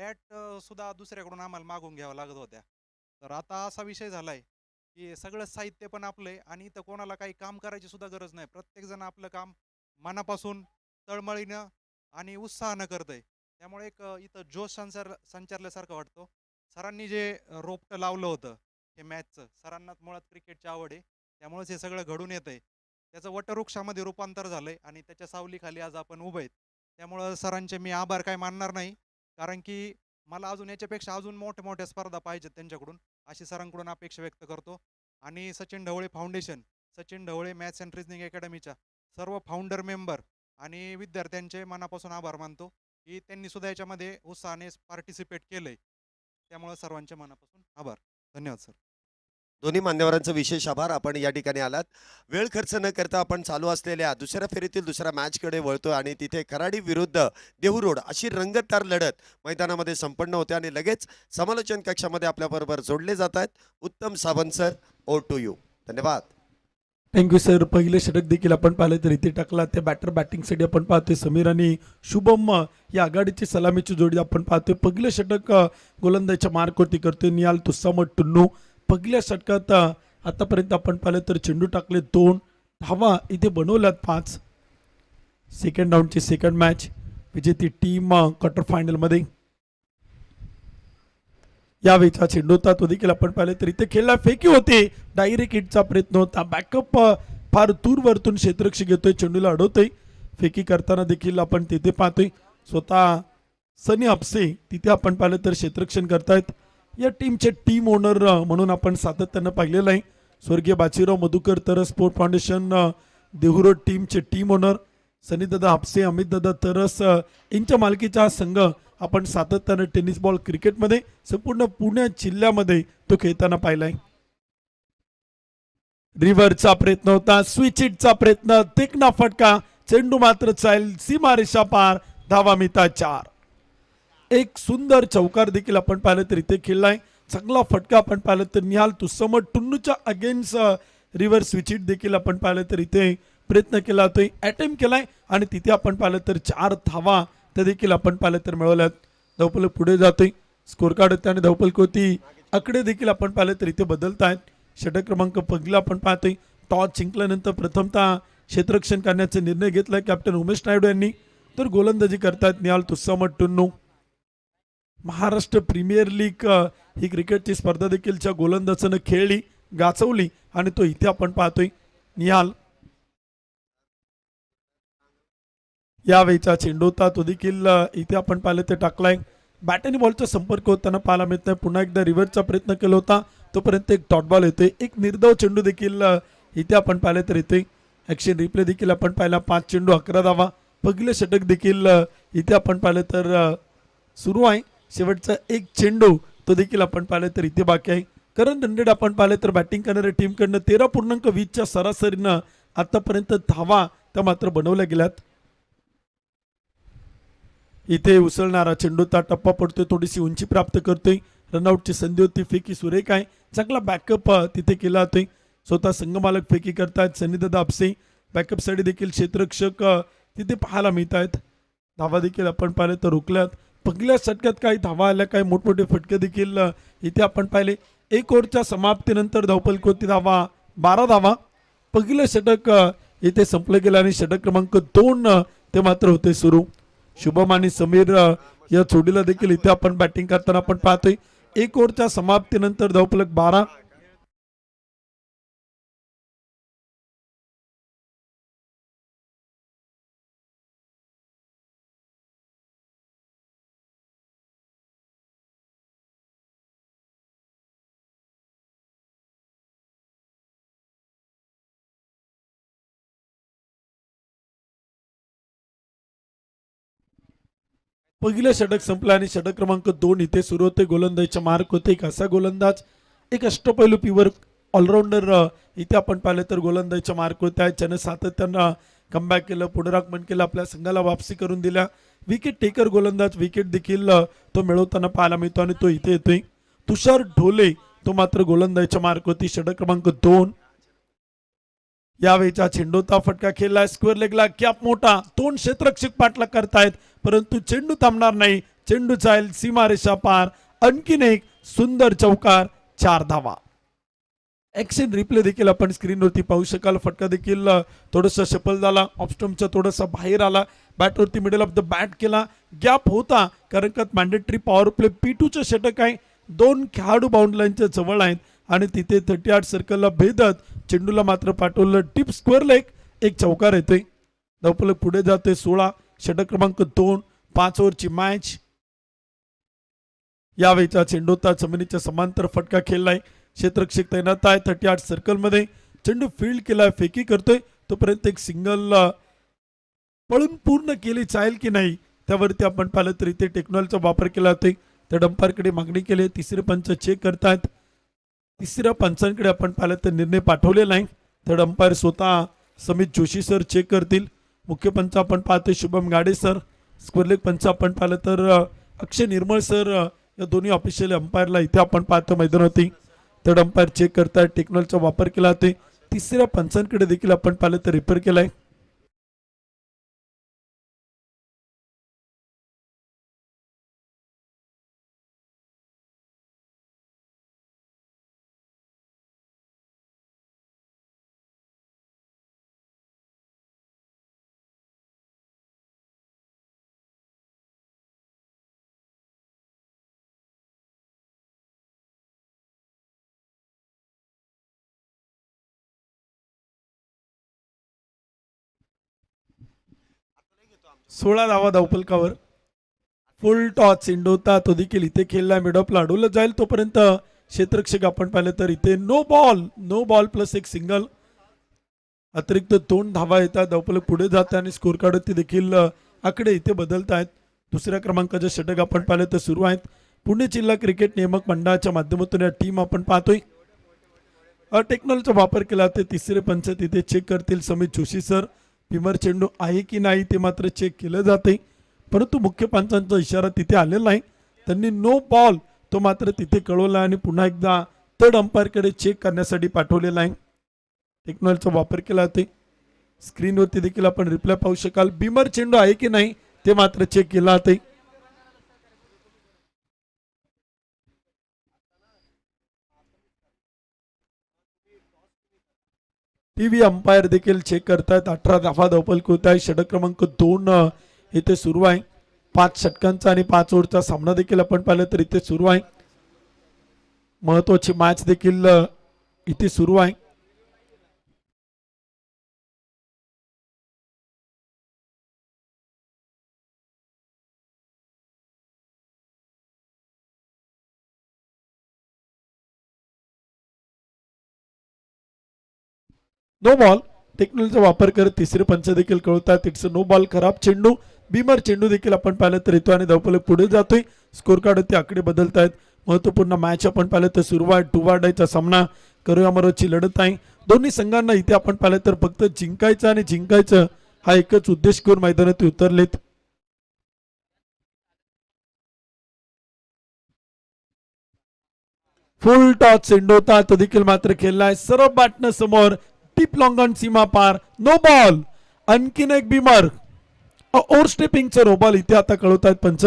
Bat सुद्धा दुसऱ्याकडून आम्हाला मागून घ्यावं लागत होत्या. तर आता असा विषय झालाय, की सगळं साहित्य पण आपलं आहे आणि इथं कोणाला काही काम करायची सुद्धा गरज नाही. प्रत्येकजण आपलं काम मनापासून, तळमळीनं आणि उत्साहानं करतंय. त्यामुळे एक इथं जोश संचारल्यासारखं वाटतं. सरांनी जे रोपटं लावलं होतं हे मॅचचं, सरांना मुळात क्रिकेटची आवड आहे. त्यामुळेच हे सगळं घडून येतंय. त्याचं वटवृक्षामध्ये रूपांतर झालंय आणि त्याच्या सावलीखाली आज आपण उभे आहेत. त्यामुळं सरांचे मी आभार काय मानणार नाही. कारण की मला अजून याच्यापेक्षा अजून मोठ्या-मोठ्या स्पर्धा पाहिजेत त्यांच्याकडून, अशी सरांकडून अपेक्षा व्यक्त करतो. आणि Sachin Dhawale foundation, Sachin Dhawale maths and reasoning अकॅडमीच्या सर्व फाउंडर मेंबर आणि विद्यार्थ्यांचे मनापासून आभार मानतो, की त्यांनी सुद्धा याच्यामध्ये उत्साहाने पार्टिसिपेट केलंय. त्यामुळे सर्वांचे मनापासून आभार. धन्यवाद सर. दोन्ही मान्यवरांचं विशेष आभार. आपण या ठिकाणी आलात. वेळ खर्च न करता आपण चालू असलेल्या दुसऱ्या फेरीतील दुसऱ्या मॅचकडे वळतो आणि तिथे खराडी विरुद्ध देहू अशी रंगतदार लढत मैदानामध्ये संपन्न होते आणि लगेच समालोचन कक्षामध्ये आपल्याबरोबर जोडले जात आहेत Uttam Sawant sir. Over to you. धन्यवाद. Thank you sir. पहिले षटक देखील आपण पाहिलं तर इथे टाकला. त्या बॅटर बॅटिंगसाठी आपण पाहतोय समीर आणि शुभम या आघाडीची सलामीची जोडी आपण पाहतोय. पहिलं षटक गोलंदाजीच्या मार्कवरती करतोय निहाल तुस्सामत टुन्नू. पहिल्या षटकात आतापर्यंत आपण पाहिलं तर चेंडू टाकले 2, धावा इथे बनवल्यात 5. सेकंड राऊंडची सेकंड मॅच, विजेती टीम क्वार्टर फायनलमध्ये. यावेळीचा चेंडू होता तो देखील आपण पाहिले तर इथे खेळला फेकी होते. डायरेक्ट हिटचा प्रयत्न होता. बॅकअप फार दूरवरतून क्षेत्ररक्षक घेतोय, चेंडूला अडवतोय. फेकी करताना देखील आपण तिथे पाहतोय स्वतः सनी अपसे तिथे आपण पाहिलं तर क्षेत्ररक्षण करतायत. या टीमचे टीम ओनर म्हणून आपण सातत्यानं पाहिलेलं आहे. स्वर्गीय बाजीराव मधुकर तरस स्पोर्ट फाउंडेशन देहुरोड टीमचे टीम ओनर सनीदादा हापसे, अमितदादा तरस यांच्या मालकीचा संघ आपण सातत्यानं टेनिस बॉल क्रिकेटमध्ये संपूर्ण पुणे जिल्ह्यामध्ये तो खेळताना पाहिलाय. रिव्हरचा प्रयत्न होता, स्विच हिटचा प्रयत्न, तेकना फटका, चेंडू मात्र चाल सीमारेषा पार, धावा मिळतात 4. एक सुंदर चौकार देखील आपण पाहिलं तर इथे खेळलाय. चांगला फटका आपण पाहिलं तर निहाल तुस्सामत टुन्नूच्या अगेन्स्ट रिव्हर स्विच हिट देखील आपण पाहिलं तर इथे प्रयत्न केला तो अटेम्प्ट केलाय आणि तिथे आपण पाहिलं तर 4 धावा त्या देखील आपण पाहिलं तर मिळवल्यात. धावफलक पुढे जातोय, स्कोर कार्ड आणि धावफलक आकडे देखील आपण पाहिलं तर इथे बदलत आहेत. षटक क्रमांक पहिला आपण पाहतोय. टॉस जिंकल्यानंतर प्रथमतः क्षेत्ररक्षण करण्याचा निर्णय घेतलाय कॅप्टन उमेश नायडू यांनी. तर गोलंदाजी करतायत निहाल तुस्सामत टुन्नू. महाराष्ट्र प्रीमियर लीग ही क्रिकेटची स्पर्धा देखील च्या गोलंदाजानं खेळली, गाजवली आणि तो इथे आपण पाहतोय. निहाल यावेळीचा चेंडू होता तो देखील इथे आपण पाहिलं ते टाकलाय. बॅट आणि बॉलचा संपर्क होताना पाहायला मिळत नाही. पुन्हा एकदा रिव्हर्सचा प्रयत्न केला होता, तोपर्यंत एक डॉट बॉल येतोय. एक निर्धाव चेंडू देखील इथे आपण पाहिलं तर येतोय. ॲक्शन रिप्ले देखील आपण पाहिला. 5 चेंडू 11 धावा. पहिलं षटक देखील इथे आपण पाहिलं तर सुरू आहे. शेवटचा एक चेंडू तो देखील आपण पाहिलं तर इथे बाकी आहे. करंट 100 आपण पाहिलं तर बॅटिंग करणाऱ्या टीमकडनं 13.20च्या सरासरीनं आतापर्यंत धावा त्या मात्र बनवल्या गेल्यात. इथे उसळणारा चेंडूचा टप्पा पडतोय, थोडीशी उंची प्राप्त करतोय. रनआउटची संधी होती, फेकी सुरेख आहे. चांगला बॅकअप तिथे केला जातोय. स्वतः संघमालक फेकी करतायत सनीदादा अपसे. बॅकअपसाठी देखील क्षेत्ररक्षक तिथे पाहायला मिळत आहेत. धावा देखील आपण पाहिले तर रोखल्यात. पहिल्या षटकात काही धावा आल्या, काही मोठमोठे फटके देखील इथे आपण पाहिले. 1 ओव्हरच्या समाप्तीनंतर धावफलक होती धावा 12 धावा. पहिलं षटक इथे संपलं गेलं आणि षटक क्रमांक 2 ते मात्र होते सुरू. शुभम आणि समीर या जोडीला देखील इथे आपण बॅटिंग करताना आपण पाहतोय. 1 ओव्हरच्या समाप्तीनंतर धावफलक 12. पहिलं षटक संपलं आणि षटक क्रमांक 2 इथे सुरू होते. गोलंदाजीचा मार्क होते. एक असा गोलंदाज, एक अष्टपैलू प्युअर ऑलराऊंडर इथे आपण पाहिलं तर गोलंदाजीचा मार्क होता. ज्यानं सातत्यानं कमबॅक केलं, पुनरागमन केलं, आपल्या संघाला वापसी करून दिल्या. विकेट टेकर गोलंदाज, विकेट देखील तो मिळवताना पाहायला मिळतो आणि तो इथे येतोय. तुषार ढोले तो मात्र गोलंदाजीचा मार्क होती. षटक क्रमांक 2. यावेळीचा चेंडूचा फटका खेळलाय स्क्वेअर लेगला. कॅप मोठा, 2 क्षेत्ररक्षक पाठलाग करतायत परंतु चेंडू थांबणार नाही. चेंडू जाईल सीमारेषा पार. आणखीन एक सुंदर चौकार, 4 धावा. ऍक्शन रिप्ले देखील आपण स्क्रीनवरती पाहू शकाल. फटका देखील थोडासा सफल झाला, ऑफस्टम्पचा थोडासा बाहेर आला. बॅटवरती मिडल ऑफ द बॅट केला, गॅप होता कारण का मॅन्डेटरी पॉवर प्ले P2चं षटक आहे. 2 खेळाडू बाउंड लाईनच्या जवळ आहेत आणि तिथे 38 सर्कलला भेदत चेंडूला मात्र पाठवलं टिप स्क्वेअर लेग. एक चौकार येतोय. धावफलक पुढे जाते 16. षटक क्रमांक 2. 5 ओव्हरची मॅच. यावेळीचा चेंडू होता जमिनीच्या समांतर फटका खेळलाय. क्षेत्ररक्षक तैनात आहे 38 सर्कलमध्ये. चेंडू फील्ड केलाय, फेकी करतोय तोपर्यंत एक सिंगल पळून पूर्ण केली जाईल की नाही त्यावरती आपण पाहिलं तर इथे टेक्नॉलॉजीचा वापर केला जातोय. त्या डंपारकडे मागणी केली. तिसरे पंच चेक करतायत. तिसऱ्या पंचांकडे आपण पाहिलं तर निर्णय पाठवलेला आहे. तर अंपायर स्वतः समित जोशी सर चेक करतील. मुख्य पंच आपण पाहतोय शुभम गाडे सर. स्क्वेअर लेग पंच आपण पाहिलं तर अक्षय निर्मळ सर. या दोन्ही ऑफिशियल अंपायरला इथे आपण पाहतो मैदानावरती. तर अंपायर चेक करतायत. टेक्नॉलॉजीचा वापर केला जातोय. तिसऱ्या पंचांकडे देखील आपण पाहिलं तर रिपेअर केलाय. सोळा धावा धावफलकावर. फुल टॉस चेंडू होता तो देखील इथे खेळला. मिडऑफला अडवलं जाईल तोपर्यंत क्षेत्ररक्षक आपण पाहिलं तर इथे नो बॉल प्लस एक सिंगल. अतिरिक्त 2 धावा येतात. धावफलक पुढे जात आणि स्कोर कार्डवरती देखील आकडे इथे बदलत आहेत. दुसऱ्या क्रमांकाचे षटक आपण पाहिलं तर सुरू आहेत. पुणे जिल्हा क्रिकेट नियामक मंडळाच्या माध्यमातून या टीम आपण पाहतोय. टेक्नॉलॉजीचा वापर केला ते तिसरे पंच तिथे चेक करतील समित जोशी सर. पिमर चेंडू आहे की नाही ते मात्र चेक केलं जाते. परंतु मुख्य पंचांचा इशारा तिथे आलेला नाही. त्यांनी नो बॉल तो मात्र तिथे कळवला आणि पुन्हा एकदा थर्ड अंपायरकडे चेक करण्यासाठी पाठवलेला आहे. टेक्नॉलॉजीचा वापर केला जाते. स्क्रीनवरती देखील आपण रिप्लाय पाहू शकाल. बिमर चेंडू आहे की नाही ते मात्र चेक केला जाते. टीव्ही अंपायर देखील चेक करतायत. 18 धावा धावफलक होत आहे. षटक क्रमांक 2 इथे सुरू आहे. 5 षटकांचा आणि 5 ओव्हरचा सामना देखील आपण पाहिलं तर इथे सुरू आहे. महत्वाची मॅच देखील इथे सुरू आहे. No ball. टेक्नॉलॉजीचा वापर करत तिसरे पंच देखील कळवतात इट्स नो बॉल. खराब चेंडू. बिमर चेंडू देखील आपण पाहिलं तर येतो आणि धावफलक पुढे जातोय. स्कोर कार्डवरती आकडे बदलत आहेत. महत्वपूर्ण मॅच आपण पाहिलं तर सुरू आहे. टुवार्डायचा सामना करूयामरोची लढत आहे. दोन्ही संघांना इथे आपण पाहिलं तर फक्त जिंकायचं आणि जिंकायचं हा एकच उद्देश घेऊन मैदानात उतरलेत. फुल टॉस चेंडू होता तो देखील मात्र खेळलाय. सर्व बॅटनं समोर. टिप लॉंग ऑन सीमा पार. No ball. आणखीन एक बिमर. ओव्हर स्टेपिंगचा नो बॉल इथे आता कळवतायत पंच.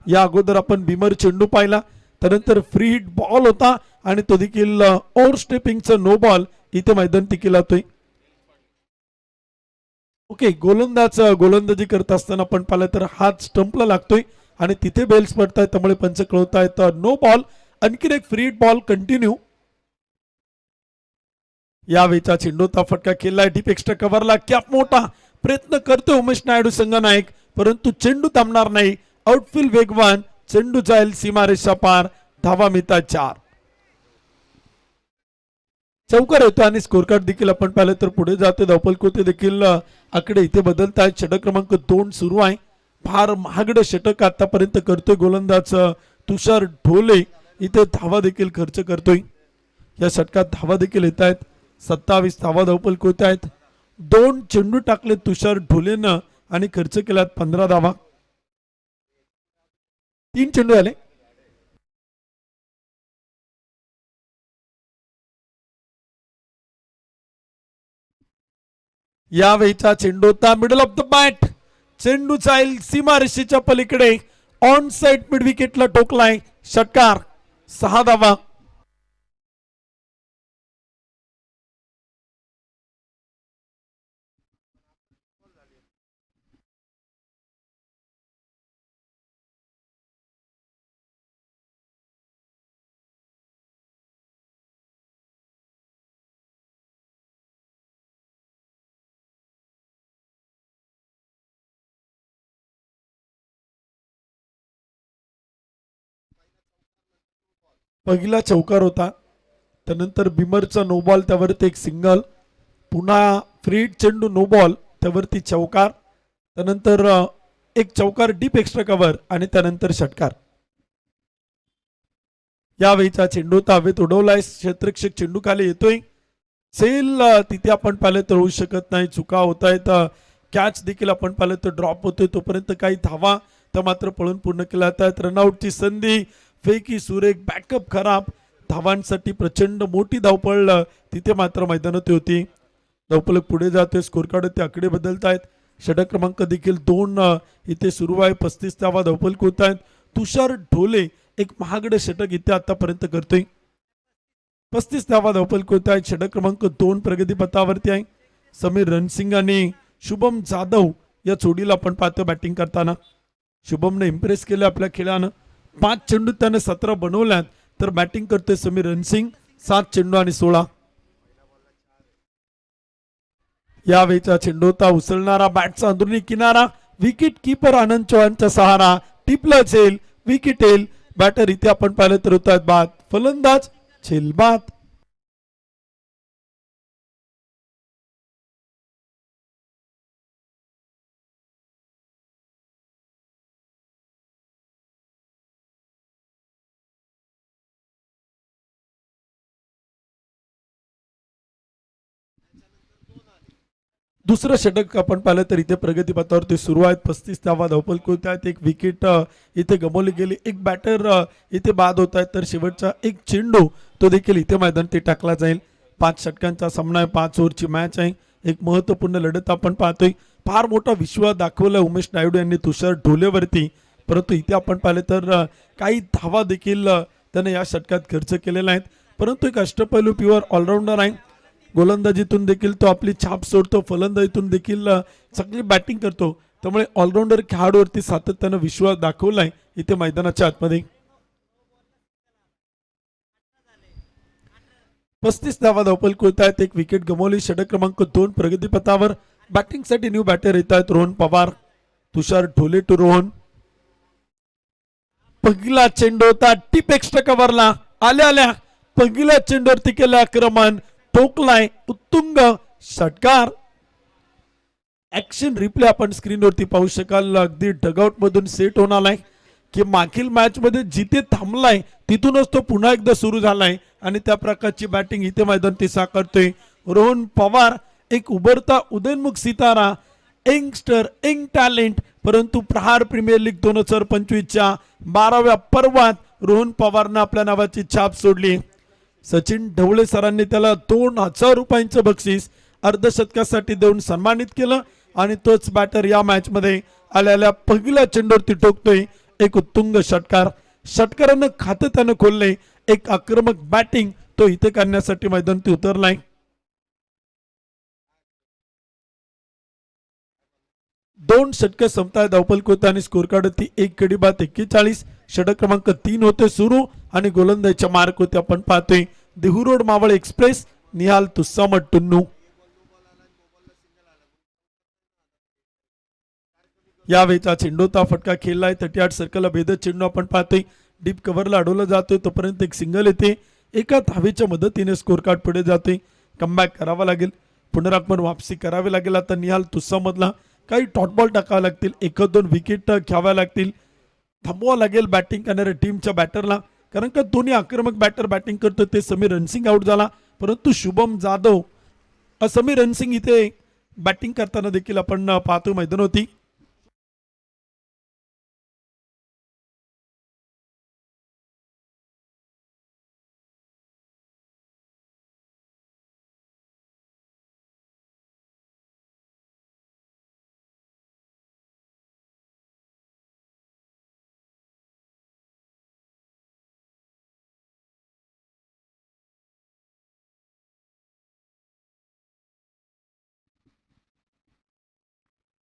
या अगोदर आपण बिमर चेंडू पाहिला. त्यानंतर फ्री हिट बॉल होता आणि तो देखील ओव्हर स्टेपिंगचा नो बॉल इथे मैदान टिकेला जातोय. ओके, गोलंदाजी करत असताना आपण पाहिलं तर हात स्टंपला लागतोय आणि तिथे बेल्स पडतायत. त्यामुळे पंच कळवतायत नो बॉल. आणखीन एक फ्री हिट बॉल कंटिन्यू. यावेळीचा चेंडूचा फटका खेळलाय. डीप एक्स्ट्रा कव्हरला कॅप मोठा प्रयत्न करतोय उमेश नायडू संघ नायक, परंतु चेंडू थांबणार नाही. आउटफील्ड वेगवान. चेंडू जाईल सीमारेषा पार. धावा मिळतात 4. चौकार येतो आणि स्कोर कार्ड देखील आपण पाहिलं तर पुढे जाते. धावफलक होते देखील आकडे इथे बदलत आहेत. षटक क्रमांक 2 सुरू आहे. फार महागडं षटक आतापर्यंत करतोय गोलंदाज तुषार ढोले. इथे धावा देखील खर्च करतोय. या षटकात धावा देखील येत आहेत. 27 धावा धावफलक होत आहेत. 2 चेंडू टाकले तुषार ढोलेनं आणि खर्च केला 15 धावा. 3 चेंडू आले. यावेळीचा चेंडू होता मिडल ऑफ द बॅट. चेंडू जाईल सीमारेषेच्या पलीकडे. ऑन साइड मिड विकेटला टोकलाय, षटकार, 6 धावा. पहिला चौकार होता, त्यानंतर बिमरचा नो बॉल, त्यावरती एक सिंगल, पुन्हा फ्री चेंडू नो बॉल, त्यावरती चौकार, त्यानंतर एक चौकार डीप एक्स्ट्रा कव्हर आणि त्यानंतर षटकार. यावेळीचा चेंडू हवेत उडवलाय, क्षेत्ररक्षक चेंडू खाली येतोय, सेल तिथे आपण पाहिलं तर होऊ शकत नाही, चुका होत आहेत. कॅच देखील आपण पाहिलं तर ड्रॉप होतोय, तोपर्यंत काही धावा त्या मात्र पळून पूर्ण केल्या जातात. रनआउटची संधी, फेकी सुरेख, बॅकअप खराब, धावांसाठी प्रचंड मोठी धावपळ तिथे मात्र मैदानात होती. धावपळक पुढे जाते, स्कोर कार्ड ते आकडे बदलत आहेत. षटक क्रमांक देखील 2 इथे सुरू आहे. 35 धावा धावपळक होत आहेत. तुषार ढोले एक महागडे षटक इथे आतापर्यंत करतोय. 35 धावा धावपळक होत आहेत. षटक क्रमांक 2 प्रगतीपथावरती आहे. समीर रणसिंग आणि शुभम जाधव या जोडीला आपण पाहतो बॅटिंग करताना. शुभमने इम्प्रेस केलं आपल्या खेळानं, 5 चेंडू त्याने 17 बनवल्यात, तर बॅटिंग करतोय समीर रणसिंग 7 चेंडू आणि 16. यावेळीचा चेंडू होता उचलणारा बॅटचा अंदरुनी किनारा, विकेट कीपर आनंद चौहानचा सहारा, टिपला झेल, विकेट येईल. बॅटर इथे आपण पाहिलं तर होतात बाद, फलंदाज झेलबाद. दुसरं षटक आपण पाहिलं तर इथे प्रगतीपथावरती सुरू आहेत. 35 धावा धावपळक होत आहेत. एक विकेट इथे गमावली गेली, एक बॅटर इथे बाद होत आहेत, तर शेवटचा एक चेंडू तो देखील इथे मैदानात टाकला जाईल. 5 षटकांचा सामना आहे, 5 ओव्हरची मॅच आहे. एक महत्वपूर्ण लढत आपण पाहतोय. फार मोठा विश्वास दाखवला उमेश नायडू यांनी तुषार ढोलेवरती, परंतु इथे आपण पाहिलं तर काही धावा देखील त्याने या षटकात खर्च केलेला आहेत. परंतु एक अष्टपैलू प्युअर ऑलराऊंडर आहे. गोलंदाजीतून देखील तो आपली छाप सोडतो, फलंदाजीतून देखील चांगली बॅटिंग करतो. त्यामुळे ऑलराऊंडर खेळाडूवरती सातत्यानं विश्वास दाखवलाय इथे मैदानाच्या आतमध्ये. 35 धावा धावपळक होत आहेत. एक विकेट गमावली. षटक क्रमांक 2 प्रगतीपथावर बॅटिंगसाठी न्यू बॅटर येत आहेत. रोहन पवार, तुषार ढोले टू रोहन. पहिला चेंडू होता टीप एक्स्ट्रा कव्हरला, आल्या पहिल्या चेंडूवरती केलं आक्रमण, टोकलाय, उत्तुंग, षटकार. ऍक्शन रिप्ले आपण स्क्रीनवरती पाहू शकाल. अगदी डगआउट मधून सेट होणार की मागील मॅच मध्ये जिथे थांबलाय तिथूनच तो पुन्हा एकदा सुरू झालाय आणि त्या प्रकारची बॅटिंग इथे मैदान ते साकारतोय. रोहन पवार एक उभरता उदयनमुख सितारा, यंगस्टर, यंग टॅलेंट, परंतु प्रहार प्रीमियर लीग 2025च्या 12व्या पर्वात रोहन पवारनं आपल्या नावाची छाप सोडली. सचिन ढवळे सरांनी त्याला 2000 रुपयांचं बक्षीस अर्धशतकासाठी देऊन सन्मानित केलं आणि तोच बॅटर या मॅच मध्ये आलेल्या पहिल्या चेंडूवरती टोकतोय. एक उत्तुंग षटकार, षटकारानं खातं त्यानं खोलले. एक आक्रमक बॅटिंग तो इथे करण्यासाठी मैदानात उतरलाय. दोन षटक संपताय धावपळक होत आणि स्कोर कार्ड ती 1 गडी बाद 41. षटक क्रमांक 3 होते सुरू आणि गोलंदाजीच्या मार्क होते आपण पाहतोय. देहू मावळ एक्सप्रेस, निहाल तुस्सामट टुन्नू. यावेळीचा चेंडूचा फटका खेळलाय. 38 सर्कलला भेदत चेंडू आपण पाहतोय. डीप कव्हरला अडवला जातोय, तोपर्यंत एक सिंगल येते. एका धावेच्या मदतीने स्कोर कार्ड पुढे जाते. कमबॅक करावा लागेल, पुनरागमन वापसी करावी लागेल. आता निहाल तुस्सामधला काही टॉटबॉल टाकावे लागतील, 1-2 विकेट घ्याव्या लागतील, थांबवावं लागेल बॅटिंग करणाऱ्या टीमच्या बॅटरला, कारण का दोन्ही आक्रमक बॅटर बॅटिंग करतो. ते समीर रणसिंग आउट झाला, परंतु शुभम जाधव, समीर रणसिंग इथे बॅटिंग करताना देखील आपण पाहतो मैदान होती.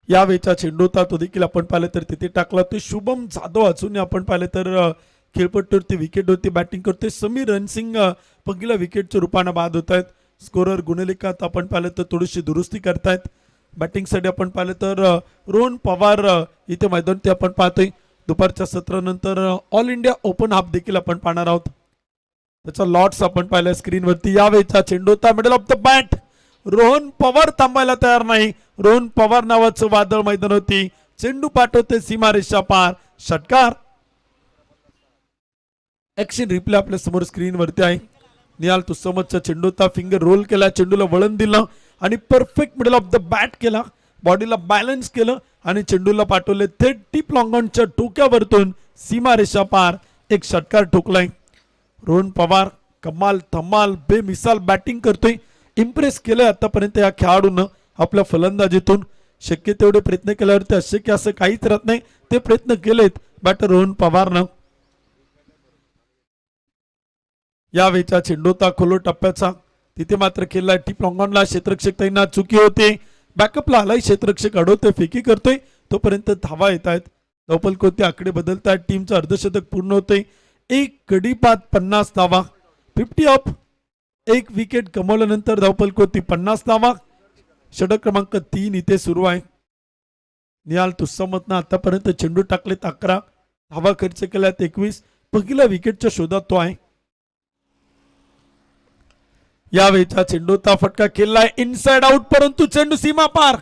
यावेळचा चेंडू होता तो देखील आपण पाहिलं तर तिथे टाकला तो शुभम जाधव अजूनही आपण पाहिलं तर खेळपट्टीवरती विकेटवरती बॅटिंग करतोय. समीर रणसिंग पहिल्या विकेटच्या रूपानं बाद होत आहेत. स्कोरर गुणलेखात आपण पाहिलं तर थोडीशी दुरुस्ती करतायत. बॅटिंगसाठी आपण पाहिलं तर रोहन पवार इथे मैदान ते आपण पाहतोय. दुपारच्या सत्रानंतर ऑल इंडिया ओपन हाफ देखील आपण पाहणार आहोत. त्याचा लॉट्स आपण पाहिलं स्क्रीनवरती. यावेळचा चेंडू होता middle of the bat. Rohan Pawar थांबायला तयार नाही. रोहन पवार नावाचं वादळ मैदान होती. चेंडू पाठवते सीमारेषा पार. षटकार. ऍक्शन रिप्ले आपल्या समोर स्क्रीनवरती आहे. निहाल तुसमतचा चेंडू होता. फिंगर रोल केला, चेंडूला वळण दिलं आणि perfect middle of the bat केला. बॉडीला बॅलन्स केलं आणि चेंडूला पाठवले थेट टीप लॉंगॉनच्या टोक्यावरतून सीमारेषा पार. एक षटकार ठोकलाय. रोहन पवार कमाल धमाल बेमिसाल बॅटिंग करतोय. इम्प्रेस केलंय आतापर्यंत या खेळाडूनं आपल्या फलंदाजीतून. शक्य तेवढे प्रयत्न केल्यावरती अशक्य असं काहीच राहत नाही. ते प्रयत्न केलेत बॅटर रोहन पवारनं. यावेळचा चेंडू होता खोलो टप्प्याचा. तिथे मात्र खेळलाय टीप लॉंगॉनला. क्षेत्ररक्षक तैनात चुकी होते. बॅकअपला आलाय क्षेत्ररक्षक अडवतोय फेकी करतोय. तोपर्यंत धावा येत आहेत. धावपल कोणते आकडे बदलतात. टीमचं अर्धशतक पूर्ण होतंय. एक गडी बाद 50 धावा 50 अप. एक विकेट गमावल्यानंतर धावपल कोणती 50 धावा. षटक क्रमांक 3 इथे सुरू आहे. निहाल तुस्समतनं आतापर्यंत चेंडू टाकलेत 11. धावा खर्च केल्यात 21. पहिल्या विकेटच्या शोधात तो आहे. यावेळचा चेंडूचा फटका केलाय इनसाइड आउट परंतु चेंडू सीमा पार.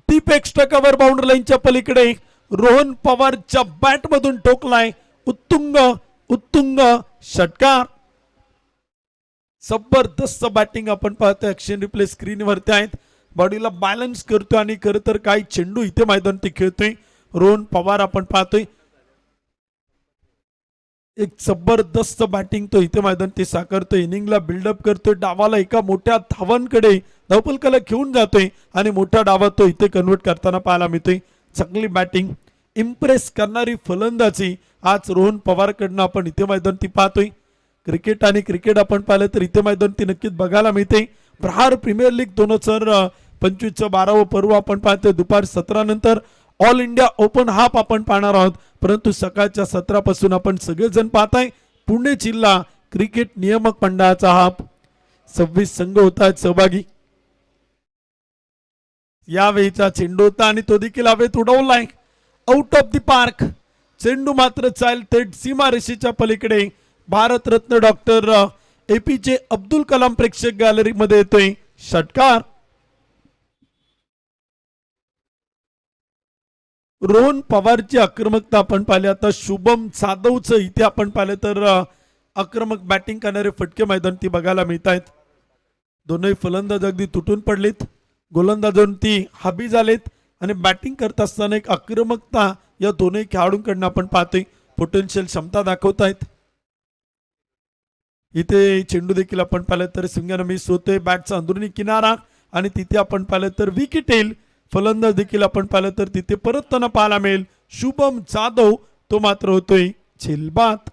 डीप एक्स्ट्रा कव्हर बाउंड्री लाईनच्या पलीकडे रोहन पवारच्या बॅट मधून ठोकलाय. उत्तुंग उत्तुंग षटकार. जबरदस्त बॅटिंग आपण पाहतोय. ऍक्शन रिप्ले स्क्रीनवरती आहेत. बॉडीला बॅलन्स करतोय आणि खरं तर काही चेंडू इथे मैदान ते खेळतोय. रोहन पवार आपण पाहतोय एक जबरदस्त बॅटिंग तो इथे मैदान ते साकारतोय. इनिंगला बिल्डअप करतोय. डावाला एका मोठ्या धावांकडे धावपलकाला घेऊन जातोय आणि मोठ्या डावात तो इथे कन्वर्ट करताना पाहायला मिळतोय. चांगली बॅटिंग इम्प्रेस करणारी फलंदाजी आज रोहन पवारकडनं आपण इथे मैदान ती पाहतोय. क्रिकेट आणि क्रिकेट आपण पाहिलं तर इथे मैदान ती नक्कीच बघायला मिळते. प्रहार प्रीमियर लीग 2025चं 12वं पर्व आपण पाहतोय. दुपार 17 नंतर ऑल इंडिया ओपन हाफ आपण पाहणार आहोत. परंतु सकाळच्या सत्रापासून आपण सगळेजण पाहताय पुणे जिल्हा क्रिकेट नियामक मंडळाचा हाफ. 26 संघ होत आहेत सहभागी. यावेळीचा चेंडू होता आणि तो देखील हवेत उडवलाय आउट ऑफ द पार्क. चेंडू मात्र चाल थेट सीमारेषेच्या पलीकडे. भारतरत्न डॉक्टर APJ अब्दुल कलाम प्रेक्षक गॅलरीमध्ये येतोय. षटकार. रोहन पवारची आक्रमकता आपण पाहिले. आता शुभम जाधवचं इथे आपण पाहिलं तर आक्रमक बॅटिंग करणारे फटके मैदान ती बघायला मिळत आहेत. दोनही फलंदाज अगदी तुटून पडलेत. गोलंदाजांती हाबी झालेत आणि बॅटिंग करत असताना एक आक्रमकता या दोनही खेळाडूंकडून आपण पाहतोय. पोटेन्शियल क्षमता दाखवत आहेत. इथे चेंडू देखील आपण पाहिलं तर सिंगानं मिस होतोय. बॅटचा अंदरुनी किनारा आणि तिथे आपण पाहिलं तर विकेट येईल. फलंदाज देखील आपण पाहिलं तर तिथे परतताना पाहायला मिळेल. शुभम जाधव तो मात्र होतोय झेलबाद.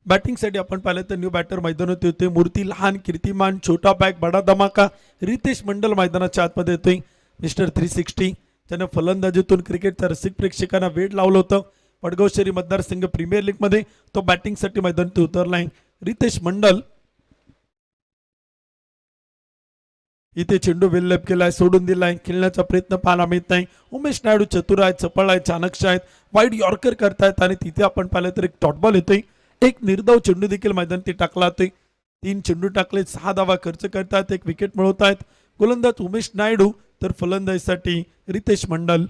बॅटिंगसाठी आपण पाहिलं तर न्यू बॅटर मैदानात होते. मूर्ती लहान कीर्तिमान छोटा बॅग बडा धमाका रितेश मंडल मैदानाच्या आतमध्ये येतोय. मिस्टर 360 त्यानं फलंदाजीतून क्रिकेटच्या रसिक प्रेक्षकांना वेळ लावलं होतं. वडगाव शहरी मतदारसंघ प्रीमियर लीग मध्ये तो बॅटिंगसाठी मैदानात उतरलाय. रितेश मंडल इथे चेंडू वेलअप केलाय सोडून दिलाय. खेळण्याचा प्रयत्न पाहायला मिळत नाही. उमेश नायडू चतुर आहेत चपळ आहेत चाणक्ष आहेत. वाईड यॉर्कर करतायत आणि तिथे आपण पाहिलं तर एक डॉट बॉल येतोय. एक निर्धाव चेंडू देखील मैदानात टाकला जातोय. 3 चेंडू टाकले 6 धावा खर्च करतात. एक विकेट मिळवतायत. गोलंदाज उमेश नायडू तर फलंदाजीसाठी रितेश मंडल.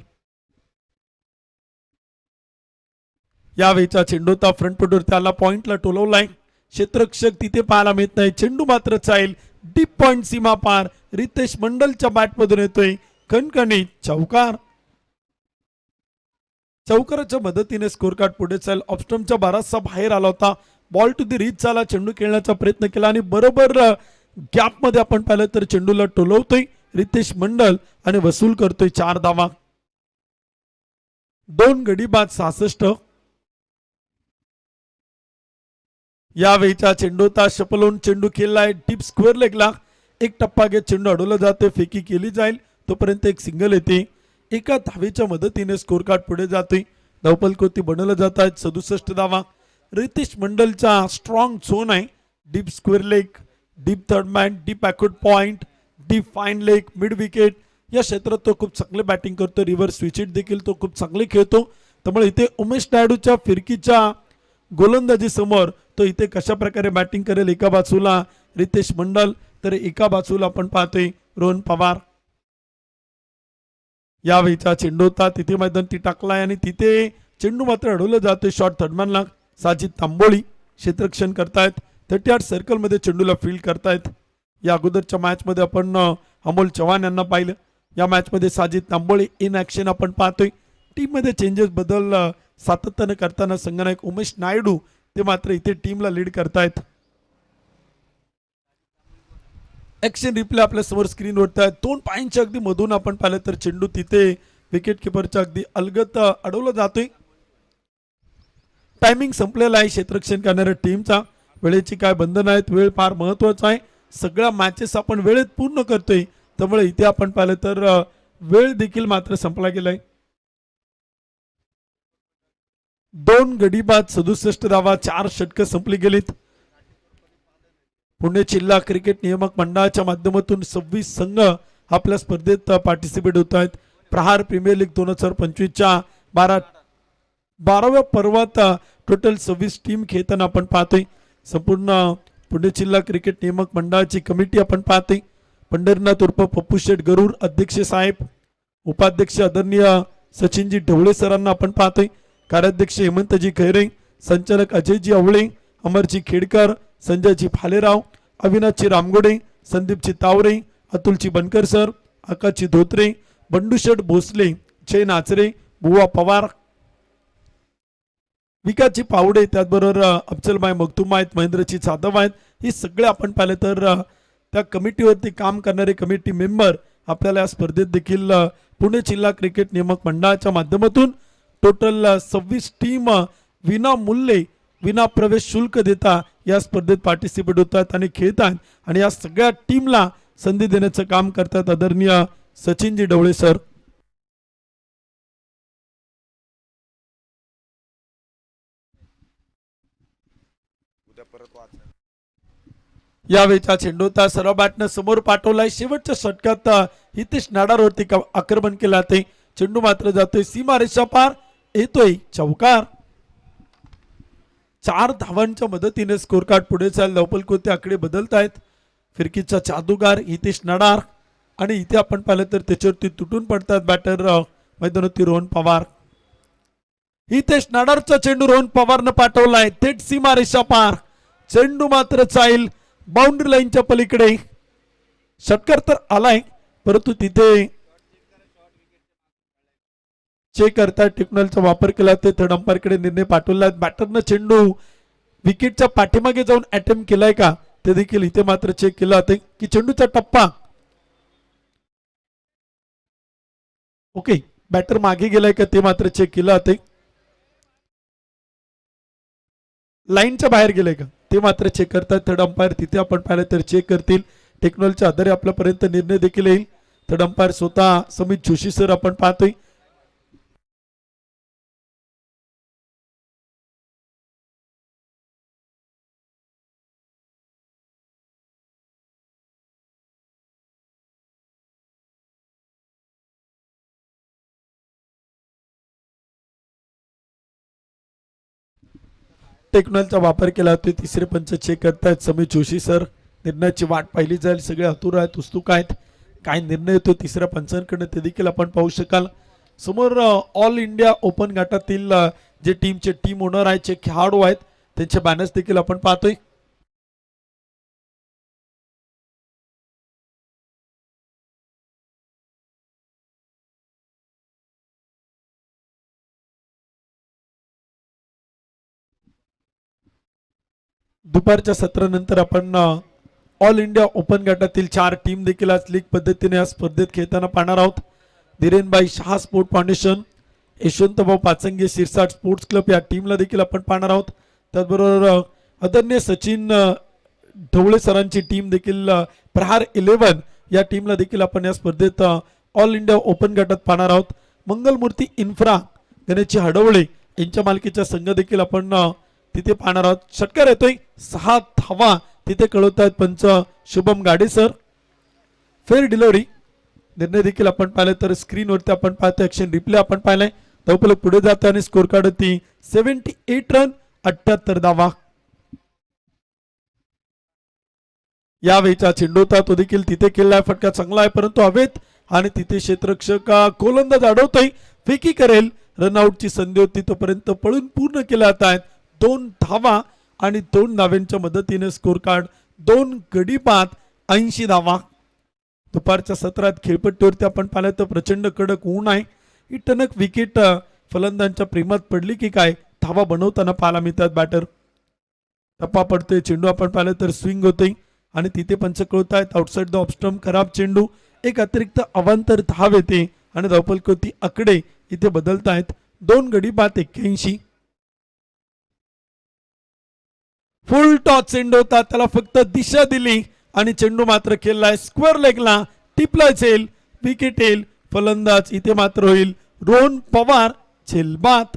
यावेळीचा चेंडू होता फ्रंट फुटवर त्याला पॉइंटला टोलवलाय क्षेत्ररक्षक तिथे पाहायला मिळत नाही चेंडू मात्र चाईल डीप पॉइंट सीमा पार रितेश मंडलच्या बॅटमधून येतोय कणकणीत चौकार चौकाराच्या मदतीने स्कोर कार्ड पुढे चाल ऑप्स्टमच्या बाराचा बाहेर आला होता बॉल टू दी रीच झाला चेंडू खेळण्याचा प्रयत्न केला आणि बरोबर गॅप मध्ये आपण पाहिलं तर चेंडूला टोलवतोय रितेश मंडल आणि वसूल करतोय 4 धावा 2 गडी बाद 66 यावेळीचा चेंडूता शपलून चेंडू खेळलाय डीप स्क्वेअर लेगला एक टप्पा घेत चेंडू अडवला जाते फेकी केली जाईल तोपर्यंत एक सिंगल येते एका धावेच्या मदतीने स्कोर कार्ड पुढे जातोय धावपलकोती बनवलं जात आहेत 67 धावा रितेश मंडलचा स्ट्रॉंग झोन आहे deep square leg deep third man deep backward point deep fine leg mid wicket या क्षेत्रात तो खूप चांगले बॅटिंग करतो रिव्हर्स स्विचिट देखील तो खूप चांगले खेळतो त्यामुळे इथे उमेश नायडूच्या फिरकीच्या गोलंदाजी समोर तो इथे कशा प्रकारे बॅटिंग करेल एका बाजूला रितेश मंडल तर एका बाजूला आपण पाहतोय रोहन पवार यावेळीचा चेंडू होता तिथे मैदान ती टाकलाय आणि तिथे चेंडू मात्र अडवलं जातोय शॉर्ट थर्डमॅनला साजिद तांबोळी क्षेत्ररक्षण करतायत 38 सर्कल मध्ये चेंडूला फील्ड करतायत या अगोदरच्या मॅच मध्ये आपण अमोल चव्हाण यांना पाहिलं या मॅच मध्ये साजिद तांबोळी इन ऍक्शन आपण पाहतोय टीम मध्ये चेंजेस बदल सातत्याने करताना संघनायक उमेश नायडू ते मात्र इथे टीमला लीड करतायत ऍक्शन रिप्ले आपल्या समोर स्क्रीनवरती आहे 2 पायांच्या अगदी मधून आपण पाहिलं तर चेंडू तिथे विकेट किपरच्या अगदी अलगत अडवला जातोय टायमिंग संपलेला आहे क्षेत्ररक्षण करणाऱ्या टीमचा वेळेची काय बंधन आहेत वेळ फार महत्वाचा आहे सगळ्या मॅचेस आपण वेळेत पूर्ण करतोय त्यामुळे इथे आपण पाहिलं तर वेळ देखील मात्र संपला गेलाय 2 गडी बाद 67 धावा 4 षटकं संपली गेलीत पुणे जिल्हा क्रिकेट नियामक मंडळाच्या माध्यमातून 26 संघ आपल्या स्पर्धेत पार्टिसिपेट होत आहेत प्रहार प्रीमियर लीग 2025 च्या 12व्या पर्वात टोटल 26 टीम खेळताना आपण पाहतोय संपूर्ण पुणे जिल्हा क्रिकेट नियामक मंडळाची कमिटी आपण पाहतोय पंढरीनाथ उर्फ पप्पू शेठ गरुड अध्यक्ष साहेब उपाध्यक्ष आदरणीय सचिनजी ढवळे सरांना आपण पाहतोय कार्याध्यक्ष हेमंतजी खैरे संचालक अजयजी आवळे अमरजी खेडकर संजयजी भालेराव अविनाशजी रामगोडे संदीपजी तावरे अतुलजी बनकर सर आकाशजी धोत्रे बंडूशेठ भोसले जय नाचरे बुवा पवार विकासजी पावडे त्याचबरोबर अफजलबाई मगतूम आहेत महेंद्रजी जाधव आहेत हे सगळे आपण पाहिले तर त्या कमिटीवरती काम करणारे कमिटी मेंबर आपल्याला या स्पर्धेत देखील पुणे जिल्हा क्रिकेट नियामक मंडळाच्या माध्यमातून टोटल 26 टीम विनामूल्य विना प्रवेश शुल्क देता या स्पर्धेत पार्टिसिपेट होतात आणि खेळतात आणि या सगळ्या टीमला संधी देण्याचं काम करतात आदरणीय सचिनजी ढवळे सर यावेळीचा चेंडूता सर्व बॅटनं समोर पाठवलाय शेवटच्या षटकात हितेश नाडारवरती आक्रमण केलं ते चेंडू मात्र जातोय सीमा रेषा पार येतोय चौकार 4 धावांच्या मदतीने स्कोर कार्ड पुढे चाल धावपलकोते आकडे बदलत आहेत फिरकीचा जादूगार हितेश नाडार आणि इथे आपण पाहिलं तर त्याच्यावरती तुटून पडतात बॅटर मैदानावरती रोहन पवार हितेश नाडारचा चेंडू रोहन पवारनं पाठवलाय थेट सीमा रेषा पार चेंडू मात्र चाईल बाउंड्री लाईनच्या पलीकडे षटकार तर आलाय परंतु तिथे चेक करता टेक्नॉलॉजीचा वापर केला ते थर्ड अंपायर कडे निर्णय पाठवला बॅटरनं चेंडू विकेटच्या पाठीमागे जाऊन अटेम्प्ट केलाय का ते देखील इथे मात्र चेक केलं जाते की चेंडूचा टप्पा ओके बॅटर मागे गेलाय का ते मात्र चेक केलं जाते लाईनच्या बाहेर गेलाय का ते मात्र चेक करतात थर्ड अंपायर तिथे आपण पाहिलं तर चेक करतील टेक्नॉलॉजीच्या आधारे आपल्यापर्यंत निर्णय देखील येईल थर्ड अंपायर स्वतः समित जोशी सर आपण पाहतोय टेक्नॉलॉजीचा वापर केला ते तिसरे पंच चेक करतायत समीर जोशी सर निर्णयाची वाट पाहिली जाईल सगळे आतुर आहेत उत्सुक आहेत काय निर्णय येतो तिसऱ्या पंचांकडनं ते देखील आपण पाहू शकाल समोर ऑल इंडिया ओपन गटातील जे टीमचे टीम ओनर आहेत, जे खेळाडू आहेत, त्यांचे बॅनर्स देखील आपण पाहतोय. दुपारच्या सत्रानंतर आपण ऑल इंडिया ओपन गटातील 4 टीम देखील आज लीग पद्धतीने या स्पर्धेत खेळताना पाहणार आहोत. Dhirenbhai Shah sport foundation, Yashwantbhau Pachange Shirsat sports club या टीमला देखील आपण पाहणार आहोत. त्याचबरोबर आदरणीय सचिन ढवळे सरांची टीम देखील प्रहार 11 या टीमला देखील आपण या स्पर्धेत ऑल इंडिया ओपन गटात पाहणार आहोत. मंगलमूर्ती इन्फ्रा गणेशजी हडवळे यांच्या मालकीचा संघ देखील आपण तिथे पाहणार आहोत. षटकार येतोय, 6 धावा तिथे कळवत आहेत पंच शुभम गाडे सर. फेअर डिलिव्हरी निर्णय देखील आपण पाहिले तर स्क्रीनवरती आपण पाहतो, ऍक्शन रिप्ले आपण पाहिलाय. धावफलक पुढे जाते आणि स्कोर कार्ड ती 78 रन 78 धावा. यावेळीचा चेंडू होता तो देखील तिथे केलाय, फटका चांगला आहे परंतु हवेत आणि तिथे क्षेत्ररक्षक गोलंदाज अडवतोय, फेकी करेल. रनआउटची संधी होती तोपर्यंत पळून पूर्ण केल्या जात आहेत. 2 धावा आणि 2 धाव्यांच्या मदतीने स्कोर कार्ड 2 गडी बाद 80 धावा. दुपारच्या सत्रात खेळपट्टीवरती आपण पाहिलं तर प्रचंड कडक ऊन आहे. ही टणक विकेट फलंदाजांच्या प्रेमात पडली की काय धावा बनवताना पाहायला मिळतात. बॅटर टप्पा पडतोय, चेंडू आपण पाहिलं तर स्विंग होतोय आणि तिथे पंच कळत आहेत आउटसाइड द ऑफ स्टंप, खराब चेंडू. एक अतिरिक्त अवांतर धाव येते आणि धावफलकावरती आकडे इथे बदलत आहेत. 2 गडी बाद 81. फुल टॉस चेंडू होता, त्याला फक्त दिशा दिली आणि चेंडू मात्र खेळलाय स्क्वेअर लेगला, टिपला येईल, विकेट येईल. फलंदाज इथे मात्र होईल रोहन पवार, झेलबाद.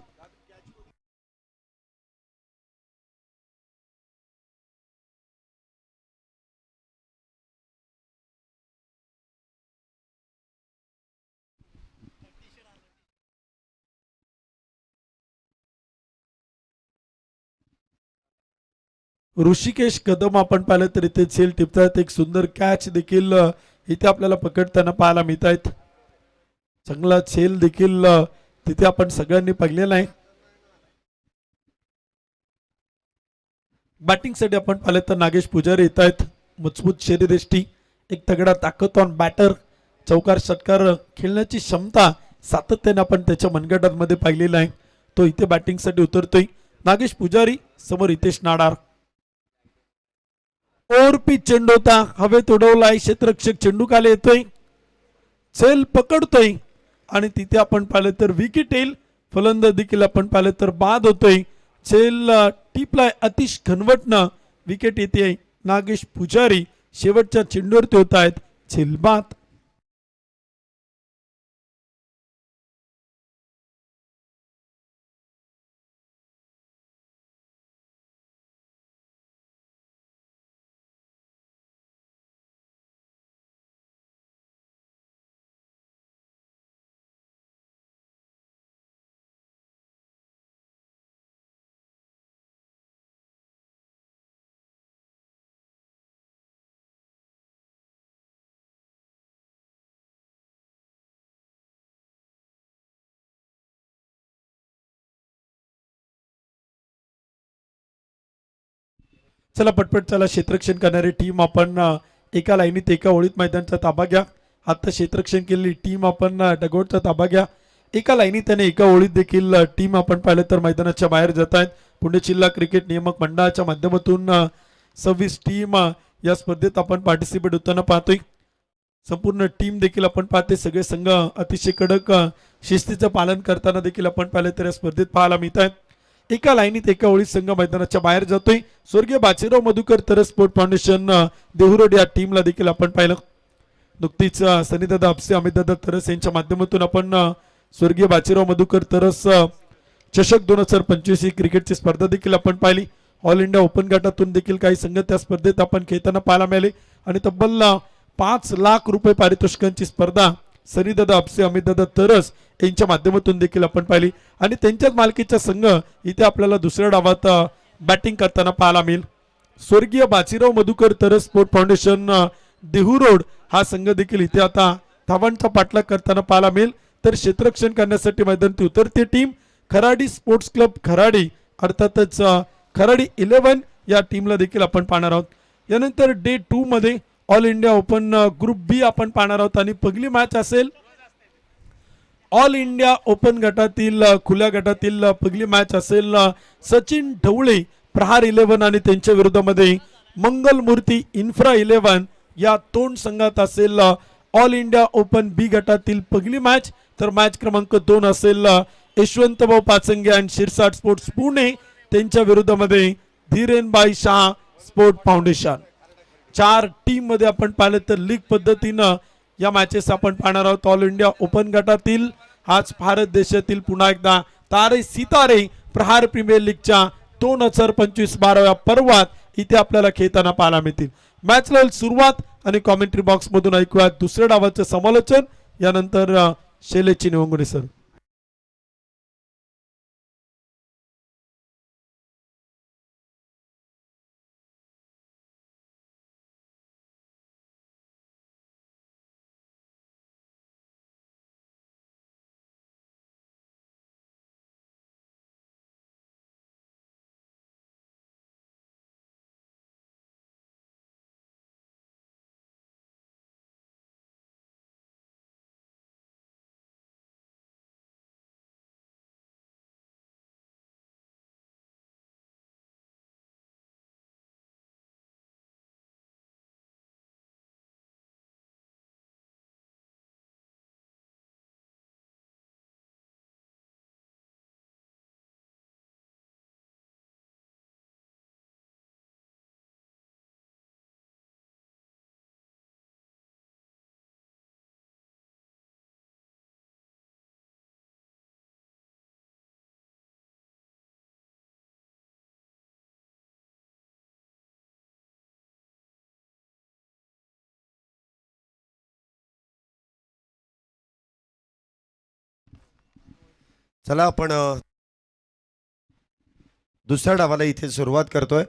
ऋषिकेश कदम आपण पाहिलं तर इथे झेल टिपतायत. एक सुंदर कॅच देखील इथे आपल्याला पकडताना पाहायला मिळत आहेत. चांगला झेल देखील तिथे आपण सगळ्यांनी पाहिलेला आहे. बॅटिंगसाठी आपण पाहिलं तर नागेश पुजारी येत आहेत. मजबूत शरीरयष्टी, एक तगडा ताकदवान बॅटर, चौकार षटकार खेळण्याची क्षमता सातत्याने आपण त्याच्या मनगटांमध्ये पाहिलेला आहे. तो इथे बॅटिंगसाठी उतरतोय. नागेश पुजारी समोर हितेश नाडार. ओव्हर पिच चेंडू होता, हवेत उडवलाय, क्षेत्ररक्षक चेंडू खाली येतोय, झेल पकडतोय आणि तिथे आपण पाहिलं तर विकेट येईल. फलंदाज देखील आपण पाहिलं तर बाद होतोय. झेल टिपलाय अतिश घनवटनं, विकेट येते. नागेश पुजारी शेवटच्या चेंडूवरती होत आहेत झेल बाद. चला पटपट चला क्षेत्ररक्षण करणारी टीम आपण एका लाईनीत एका ओळीत मैदानाचा ताबा घ्या. आता क्षेत्ररक्षण केलेली टीम आपण डगआउटचा ताबा घ्या. एका लाईनीत आणि एका ओळीत देखील टीम आपण पाहिलं तर मैदानाच्या बाहेर जात आहेत. पुणे जिल्हा क्रिकेट नियामक मंडळाच्या माध्यमातून 26 टीम या स्पर्धेत आपण पार्टिसिपेट होताना पाहतोय. संपूर्ण टीम देखील आपण पाहते, सगळे संघ अतिशय कडक शिस्तीचं पालन करताना देखील आपण पाहिलं तर या स्पर्धेत पाहायला मिळत आहेत. एका लाईनीत एका ओळीत संघ मैदानाच्या बाहेर जातोय. स्वर्गीय बाजीराव मधुकर तरस स्पोर्ट फाउंडेशन देहुरोड या टीमला देखील आपण पाहिलं. नुकतीच सनीदादा आपसे, अमितदादा तरस यांच्या माध्यमातून आपण स्वर्गीय बाजीराव मधुकर तरस चषक 2025 ही क्रिकेटची स्पर्धा देखील आपण पाहिली. ऑल इंडिया ओपन गटातून देखील काही संघ त्या स्पर्धेत आपण खेळताना पाहायला मिळाले आणि तब्बल 5 लाख रुपये पारितोषिकांची स्पर्धा सनीदादा आपसे, अमितदादा तरस यांच्या माध्यमातून देखील आपण पाहिली आणि त्यांच्याच मालकीचा संघ इथे आपल्याला दुसऱ्या डावात बॅटिंग करताना पाहायला मिळेल. स्वर्गीय बाजीराव मधुकर तरस स्पोर्ट फाउंडेशन देहुरोड हा संघ देखील इथे आता धावांचा पाठलाग करताना पाहायला मिळेल. तर क्षेत्ररक्षण करण्यासाठी मैदानात उतरते team Kharadi sports club Kharadi अर्थातच खराडी 11 या टीमला देखील आपण पाहणार आहोत. यानंतर डे 2 मध्ये ऑल इंडिया ओपन ग्रुप बी आपण पाहणार आहोत आणि पहिली मॅच असेल ऑल इंडिया ओपन गटातील खुल्या गटातील पहिली मॅच असेल सचिन ढवळे प्रहार 11 आणि त्यांच्या विरोधामध्ये मंगलमूर्ती इन्फ्रा 11 या दोन संघात असेल ऑल इंडिया ओपन बी गटातील पहिली मॅच. तर मॅच क्रमांक 2 असेल यशवंतभाऊ पाचंगे आणि शिरसाट स्पोर्ट्स पुणे त्यांच्या विरोधामध्ये धीरेनबाई शाह स्पोर्ट फाउंडेशन. 4 टीम मध्ये आपण पाहिलं तर लीग पद्धतीनं या मॅचेस आपण पाहणार आहोत. ऑल इंडिया ओपन गटातील आज भारत देशातील पुन्हा एकदा तारे सितारे प्रहार प्रीमियर लीगच्या 2025 12व्या पर्वात इथे आपल्याला खेळताना पाहायला मिळतील. मॅच लेवल सुरुवात आणि कॉमेंट्री बॉक्स मधून ऐकूया दुसऱ्या डावाचं समालोचन. यानंतर शैलेश निवंगुने सर. चला आपण दुसऱ्या डावाला इथे सुरुवात करतोय.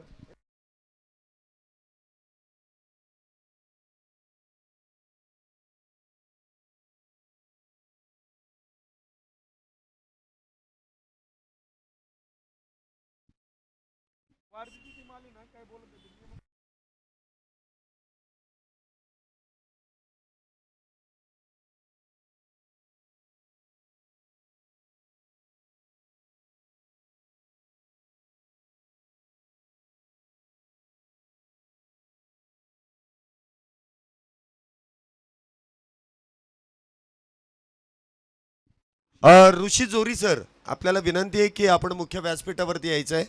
ऋषी जोरी सर, आपल्याला विनंती आहे की आपण मुख्य व्यासपीठावरती यायचं आहे.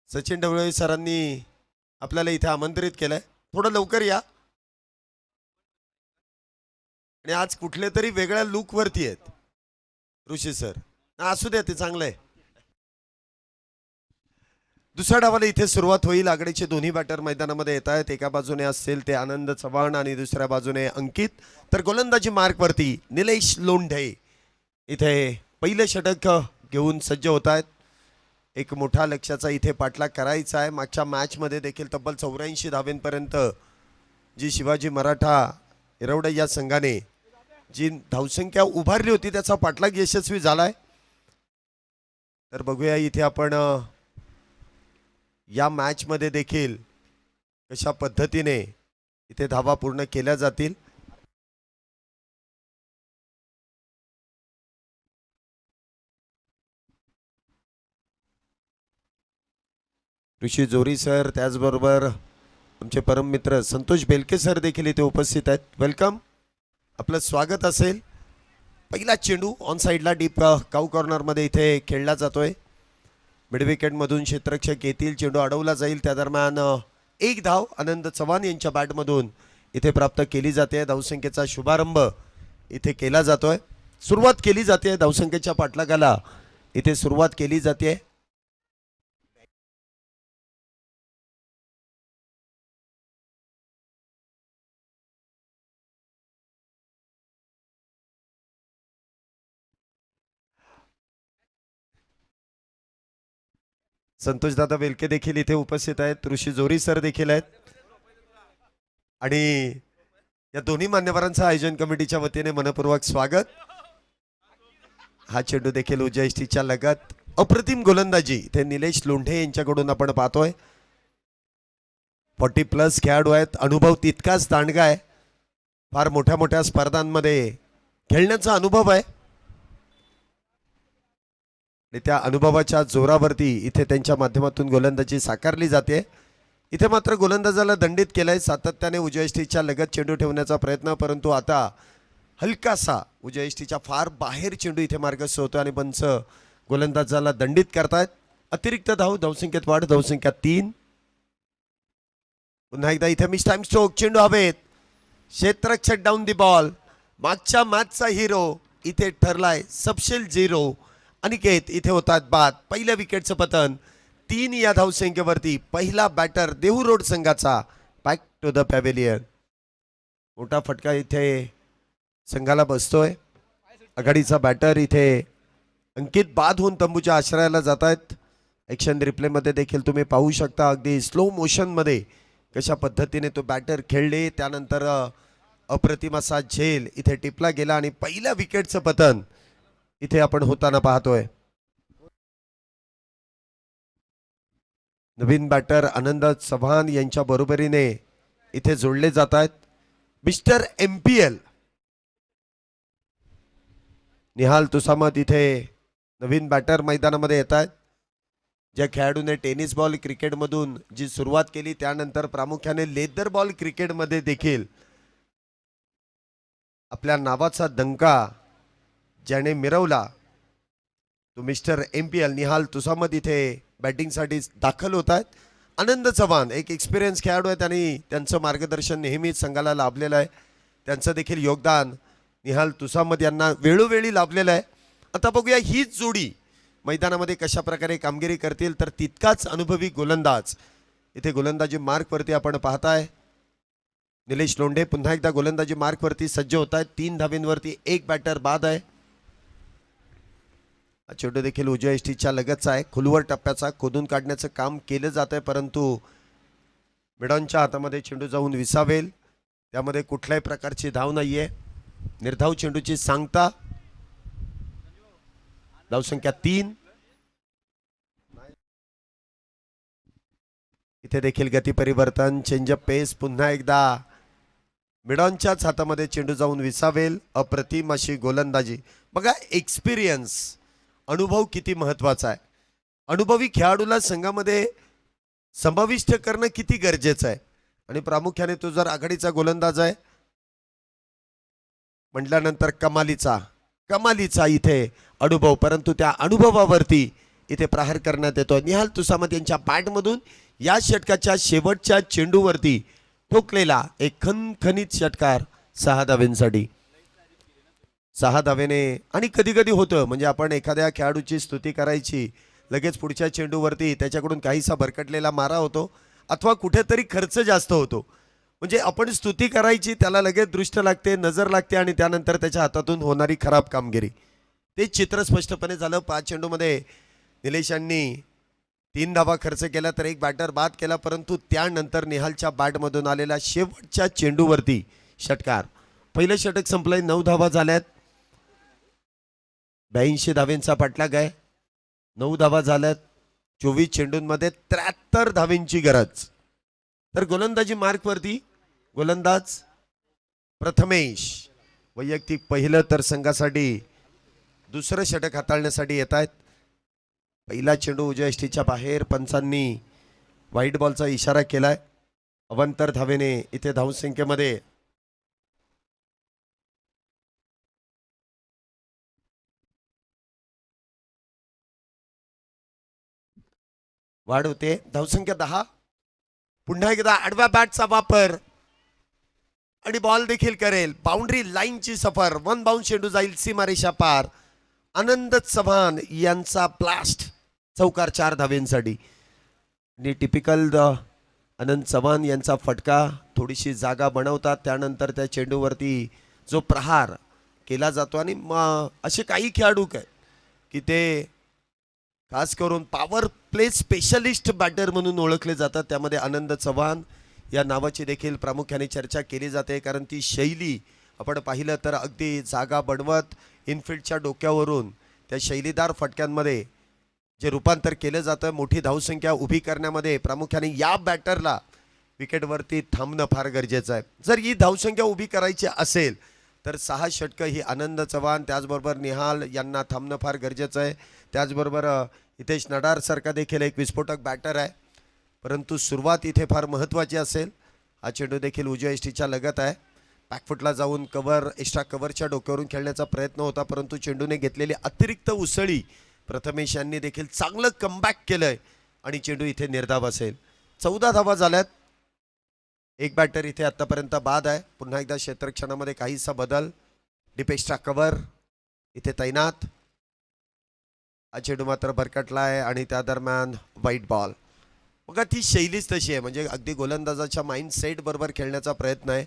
सचिन ढवळे सरांनी आपल्याला इथे आमंत्रित केलंय. थोडं लवकर या. आणि आज कुठले तरी वेगळ्या लुक वरती आहेत ऋषी सर. असू द्या, ते चांगलं आहे. दुसऱ्या डावाला इथे सुरुवात होईल. आघाडीचे दोन्ही बॅटर मैदानामध्ये येत आहेत. एका बाजूने असतील ते आनंद चव्हाण आणि दुसऱ्या बाजूने अंकित. तर गोलंदाजी मार्कवरती निलेश लोंढे इथे पहिले षटक घेऊन सज्ज होत आहेत. एक मोठा लक्ष्याचा इथे पाठलाग करायचा आहे. मागच्या मॅचमध्ये देखील तब्बल 84 धावेंपर्यंत जी शिवाजी मराठा येरवडे या संघाने जी धावसंख्या उभारली होती त्याचा पाठलाग यशस्वी झालाय. तर बघूया इथे आपण या मॅचमध्ये देखील कशा पद्धतीने इथे धावा पूर्ण केल्या जातील. ऋषी जोरी सर, त्याचबरोबर आमचे परम मित्र संतोष बेलके सर देखील इथे उपस्थित आहेत. वेलकम, आपलं स्वागत असेल. पहिला चेंडू ऑन साईडला डीप काऊ कॉर्नरमध्ये इथे खेळला जातोय. मिड विकेटमधून क्षेत्ररक्षक येतील, चेंडू अडवला जाईल. त्या दरम्यान एक धाव आनंद चव्हाण यांच्या बॅटमधून इथे प्राप्त केली जाते. धावसंख्येचा शुभारंभ इथे केला जातोय. सुरुवात केली जाते धावसंख्येच्या पाठलागाला, इथे सुरुवात केली जाते. संतोष दादा बेलके देखील इथे उपस्थित आहेत. ऋषी जोरी सर देखील आहेत. आणि या दोन्ही मान्यवरांचं आयोजन कमिटीच्या वतीने मनपूर्वक स्वागत. हा चेंडू देखील उजव्या यष्टीच्या लगत. अप्रतिम गोलंदाजी इथे निलेश लोंढे यांच्याकडून आपण पाहतोय. 40+ खेळाडू आहेत, अनुभव तितकाच दांडगा आहे, फार मोठ्या मोठ्या स्पर्धांमध्ये खेळण्याचा अनुभव आहे आणि त्या अनुभवाच्या जोरावरती इथे त्यांच्या माध्यमातून गोलंदाजी साकारली जाते. इथे मात्र गोलंदाजाला दंडित केलंय, सातत्याने उजव्या यष्टीच्या लगत चेंडू ठेवण्याचा प्रयत्न, परंतु आता हलकासा उजव्या यष्टीच्या फार बाहेर चेंडू इथे मार्गस्थ होतो आणि पंच गोलंदाजाला दंडित करतायत. अतिरिक्त धावसंख्येत वाढ, धावसंख्या 3. पुन्हा एकदा इथे मिस टाइम स्ट्रोक, चेंडू हवेत, क्षेत्ररक्षक डाऊन दी बॉल. मागच्या मॅचचा हिरो इथे ठरलाय सबशेल 0. अनिकेत इथे होतात बाद. पहिल्या विकेटचं पतन, 3 या धावसंख्येवरती. पहिला बॅटर देहू रोड संघाचा बॅक टू द पॅव्हेलियन. मोठा फटका इथे संघाला बसतोय. आघाडीचा बॅटर इथे अंकित बाद होऊन तंबूच्या आश्रयाला जात आहेत. ॲक्शन रिप्लेमध्ये देखील तुम्ही पाहू शकता अगदी स्लो मोशनमध्ये कशा पद्धतीने तो बॅटर खेळले. त्यानंतर अप्रतिम असा झेल इथे टिपला गेला आणि पहिल्या विकेटचं पतन इथे आपण होताना पाहतोय. नवीन बॅटर आनंद चव्हाण यांच्या बरोबरीने इथे जोडले जात आहेत. मिस्टर MPL निहाल तुसामत इथे नवीन बॅटर मैदानामध्ये येत आहेत. ज्या खेळाडूने टेनिस बॉल क्रिकेटमधून जी सुरुवात केली, त्यानंतर प्रामुख्याने लेदर बॉल क्रिकेटमध्ये देखील आपल्या नावाचा डंका ज्याने मिरवला तो मिस्टर MPL निहाल तुसामत इथे बॅटिंगसाठी दाखल होत आहेत. आनंद चव्हाण एक एक्सपिरियन्स खेळाडू आहेत आणि त्यांचं मार्गदर्शन नेहमीच संघाला लाभलेलं आहे. त्यांचं देखील योगदान निहाल तुसामत यांना वेळोवेळी लाभलेलं आहे. आता बघूया हीच जोडी मैदानामध्ये कशा प्रकारे कामगिरी करतील. तर तितकाच अनुभवी गोलंदाज इथे गोलंदाजी मार्कवरती आपण पाहताय. निलेश लोंढे पुन्हा एकदा गोलंदाजी मार्कवरती सज्ज होत आहेत. 3 धावींवरती 1 बॅटर बाद आहे. चेंडू देखील उजव्या यष्टीच्या लगतचा आहे. खुलवर टप्प्याचा खोदून काढण्याचं काम केलं जात आहे, परंतु मिडॉनच्या हातामध्ये चेंडू जाऊन विसावेल. त्यामध्ये कुठल्याही प्रकारची धाव नाहीये. निर्धाव चेंडूची सांगता. धावसंख्या 3. इथे देखील गती परिवर्तन, चेंजअप पेस. पुन्हा एकदा मिडॉनच्याच हातामध्ये चेंडू जाऊन विसावेल. अप्रतिम अशी गोलंदाजी. बघा एक्सपिरियन्स, अनुभव किती महत्वाचा आहे. अनुभवी खेळाडूला संघामध्ये समाविष्ट करणं किती गरजेचं आहे. आणि प्रामुख्याने तो जर आघाडीचा गोलंदाज आहे म्हटल्यानंतर कमालीचा इथे अनुभव, परंतु त्या अनुभवावरती इथे प्रहार करण्यात येतो. निहाल तुसामत यांच्या बॅटमधून या षटकाच्या शेवटच्या चेंडूवरती ठोकलेला एक खणखणीत षटकार 6 धावेंसाठी. 6 धावेने. आणि कधी कधी होतं म्हणजे आपण एखाद्या खेळाडूची स्तुती करायची, लगेच पुढच्या चेंडूवरती त्याच्याकडून काहीसा भरकटलेला मारा होतो अथवा कुठेतरी खर्च जास्त होतो. म्हणजे आपण स्तुती करायची, त्याला लगेच दृष्ट लागते, नजर लागते आणि त्यानंतर त्याच्या हातातून होणारी खराब कामगिरी. ते चित्र स्पष्टपणे झालं. 5 चेंडूमध्ये निलेशांनी 3 धावा खर्च केला तर 1 बॅटर बाद केला, परंतु त्यानंतर निहालच्या बॅटमधून आलेल्या शेवटच्या चेंडूवरती षटकार. पहिलं षटक संपलंय. 9 धावा झाल्यात. 82 धावेंचा पाठलाग आहे. 9 धावा झाल्यात. 24 चेंडूंमध्ये 73 धावेंची गरज. तर गोलंदाजी मार्कवरती गोलंदाज प्रथमेश वैयक्तिक पहिलं तर संघासाठी दुसरं षटक हाताळण्यासाठी येत आहेत. पहिला चेंडू उजव्या यष्टीच्या बाहेर. पंचांनी व्हाईट बॉलचा इशारा केलाय. अवांतर धावेने इथे धावसंख्येमध्ये वाढ होते. धावसंख्या 10. पुन्हा एकदा आडव्या बॅटचा वापर आणि बॉल देखील करेल. बाउंड्री लाईनची सफर. 1 बाउंड चेंडू जाईल सीमारेषा पार. आनंद चव्हाण यांचा ब्लास्ट चौकार 4 धावेंसाठी. आणि टिपिकल आनंद चव्हाण यांचा फटका थोडीशी जागा बनवतात. त्यानंतर त्या चेंडूवरती जो प्रहार केला जातो आणि असे काही खेळाडू काय की ते खास करून पॉवर प्ले स्पेशलिस्ट बॅटर म्हणून ओळखले जातात. त्यामध्ये आनंद चव्हाण या नावाची देखील प्रामुख्याने चर्चा केली जाते, कारण ती शैली आपण पाहिलं तर अगदी जागा बनवत इनफिल्डच्या डोक्यावरून त्या शैलीदार फटक्यांमध्ये जे रूपांतर केलं जातं मोठी धावसंख्या उभी करण्यामध्ये प्रामुख्याने या बॅटरला विकेटवरती थांबणं फार गरजेचं आहे. जर ही धावसंख्या उभी करायची असेल तर 6 षटकं ही आनंद चव्हाण त्याचबरोबर निहाल यांना थांबणं फार गरजेचं आहे. त्याचबरोबर हितेश नडारसारखा देखील एक विस्फोटक बॅटर आहे, परंतु सुरुवात इथे फार महत्त्वाची असेल. हा चेंडू देखील उजव्या एसटीच्या लगत आहे. बॅकफुटला जाऊन कव्हर एक्स्ट्रा कव्हरच्या डोक्यावरून खेळण्याचा प्रयत्न होता, परंतु चेंडूने घेतलेली अतिरिक्त उसळी प्रथमेश यांनी देखील चांगलं कमबॅक केलंय आणि चेंडू इथे निर्धाव असेल. 14 धावा झाल्यात. एक बॅटर इथे आतापर्यंत बाद आहे. पुन्हा एकदा क्षेत्ररक्षणामध्ये काहीसा बदल. डीप एक्स्ट्रा कव्हर इथे तैनात. हा चेंडू मात्र भरकटला आहे आणि त्या दरम्यान वाईट बॉल. बघा ती शैलीच तशी आहे, म्हणजे अगदी गोलंदाजाच्या माइंड सेट बरोबर खेळण्याचा प्रयत्न आहे.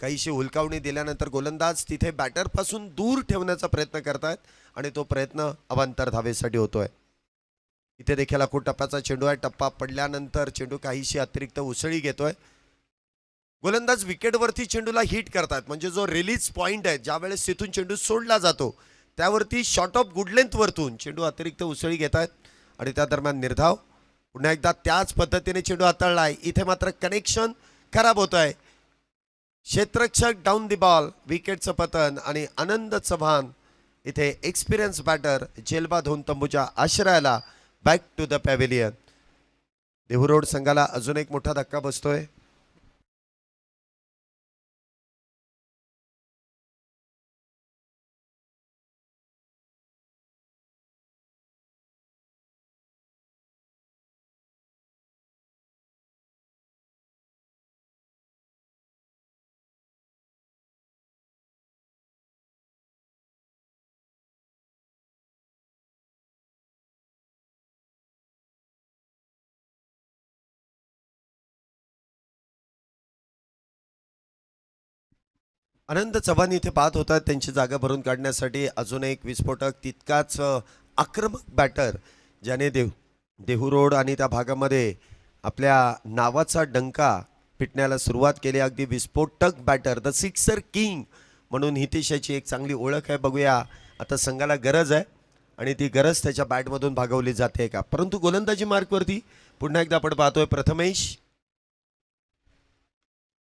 काहीशी हुलकावणी दिल्यानंतर गोलंदाज तिथे बॅटरपासून दूर ठेवण्याचा प्रयत्न करतायत आणि तो प्रयत्न अवांतर धावेसाठी होतोय. इथे देखील आखूड टप्प्याचा चेंडू आहे. टप्पा पडल्यानंतर चेंडू काहीशी अतिरिक्त उसळी घेतोय. गोलंदाज विकेटवरती चेंडूला हिट करतात, म्हणजे जो रिलीज पॉइंट आहे ज्या वेळेस तिथून चेंडू सोडला जातो त्यावरती शॉर्ट ऑफ गुड लेंथ वरतून चेंडू अतिरिक्त उसळी घेत आहेत आणि त्या दरम्यान निर्धाव. पुन्हा एकदा त्याच पद्धतीने चेंडू हाताळला आहे. इथे मात्र कनेक्शन खराब होत आहे. क्षेत्ररक्षक डाऊन दी बॉल, विकेटचं पतन आणि आनंद चव्हाण इथे एक्सपिरियन्स बॅटर जेलबा धोन तंबूच्या आश्रयाला back to the pavilion. Dehu संघाला अजून एक मोठा धक्का बसतोय. आनंद चव्हाण इथे बाद होतात. त्यांची जागा भरून काढण्यासाठी अजून एक विस्फोटक तितकाच आक्रमक बॅटर ज्याने देहू रोड आणि त्या भागामध्ये आपल्या नावाचा डंका पिटण्याला सुरुवात केली. अगदी विस्फोटक बॅटर, द सिक्सर किंग म्हणून हितेश याची एक चांगली ओळख आहे. बघूया आता संघाला गरज आहे आणि ती गरज त्याच्या बॅटमधून भागवली जाते का. परंतु गोलंदाजी मार्कवरती पुन्हा एकदा आपण पाहतोय प्रथमेश.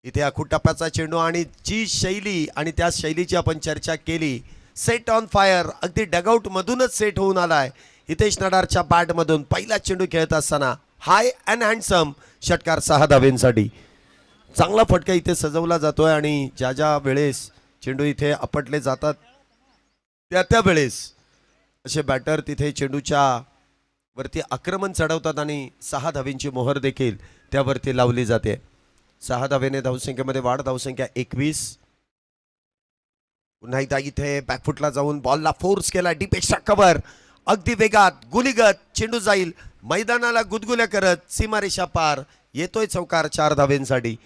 इथे आखूड टप्प्याचा चेंडू आणि जी शैली आणि त्या शैलीची आपण चर्चा केली, सेट ऑन फायर, अगदी डगआउट मधूनच सेट होऊन आलाय. हितेश नडारच्या बॅटमधून पहिला चेंडू खेळत असताना हाय अँड हँडसम षटकार 6 धावेंसाठी. चांगला फटका इथे सजवला जातोय आणि ज्या ज्या वेळेस चेंडू इथे आपटले जातात त्या वेळेस असे बॅटर तिथे चेंडूच्या वरती आक्रमण चढवतात आणि 6 धावेंची मोहर देखील त्यावरती लावली जाते. 6 धावेने धावसंख्येमध्ये वाढ. धावसंख्या 21. पुन्हा एकदा इथे बॅकफुटला जाऊन बॉलला फोर्स केला. डीप एक्स्ट्रा कव्हर, अगदी वेगात गुलीगत चेंडू जाईल मैदानाला गुदगुल्या करत सीमारेषा पार. येतोय चौकार 4 धावेंसाठी.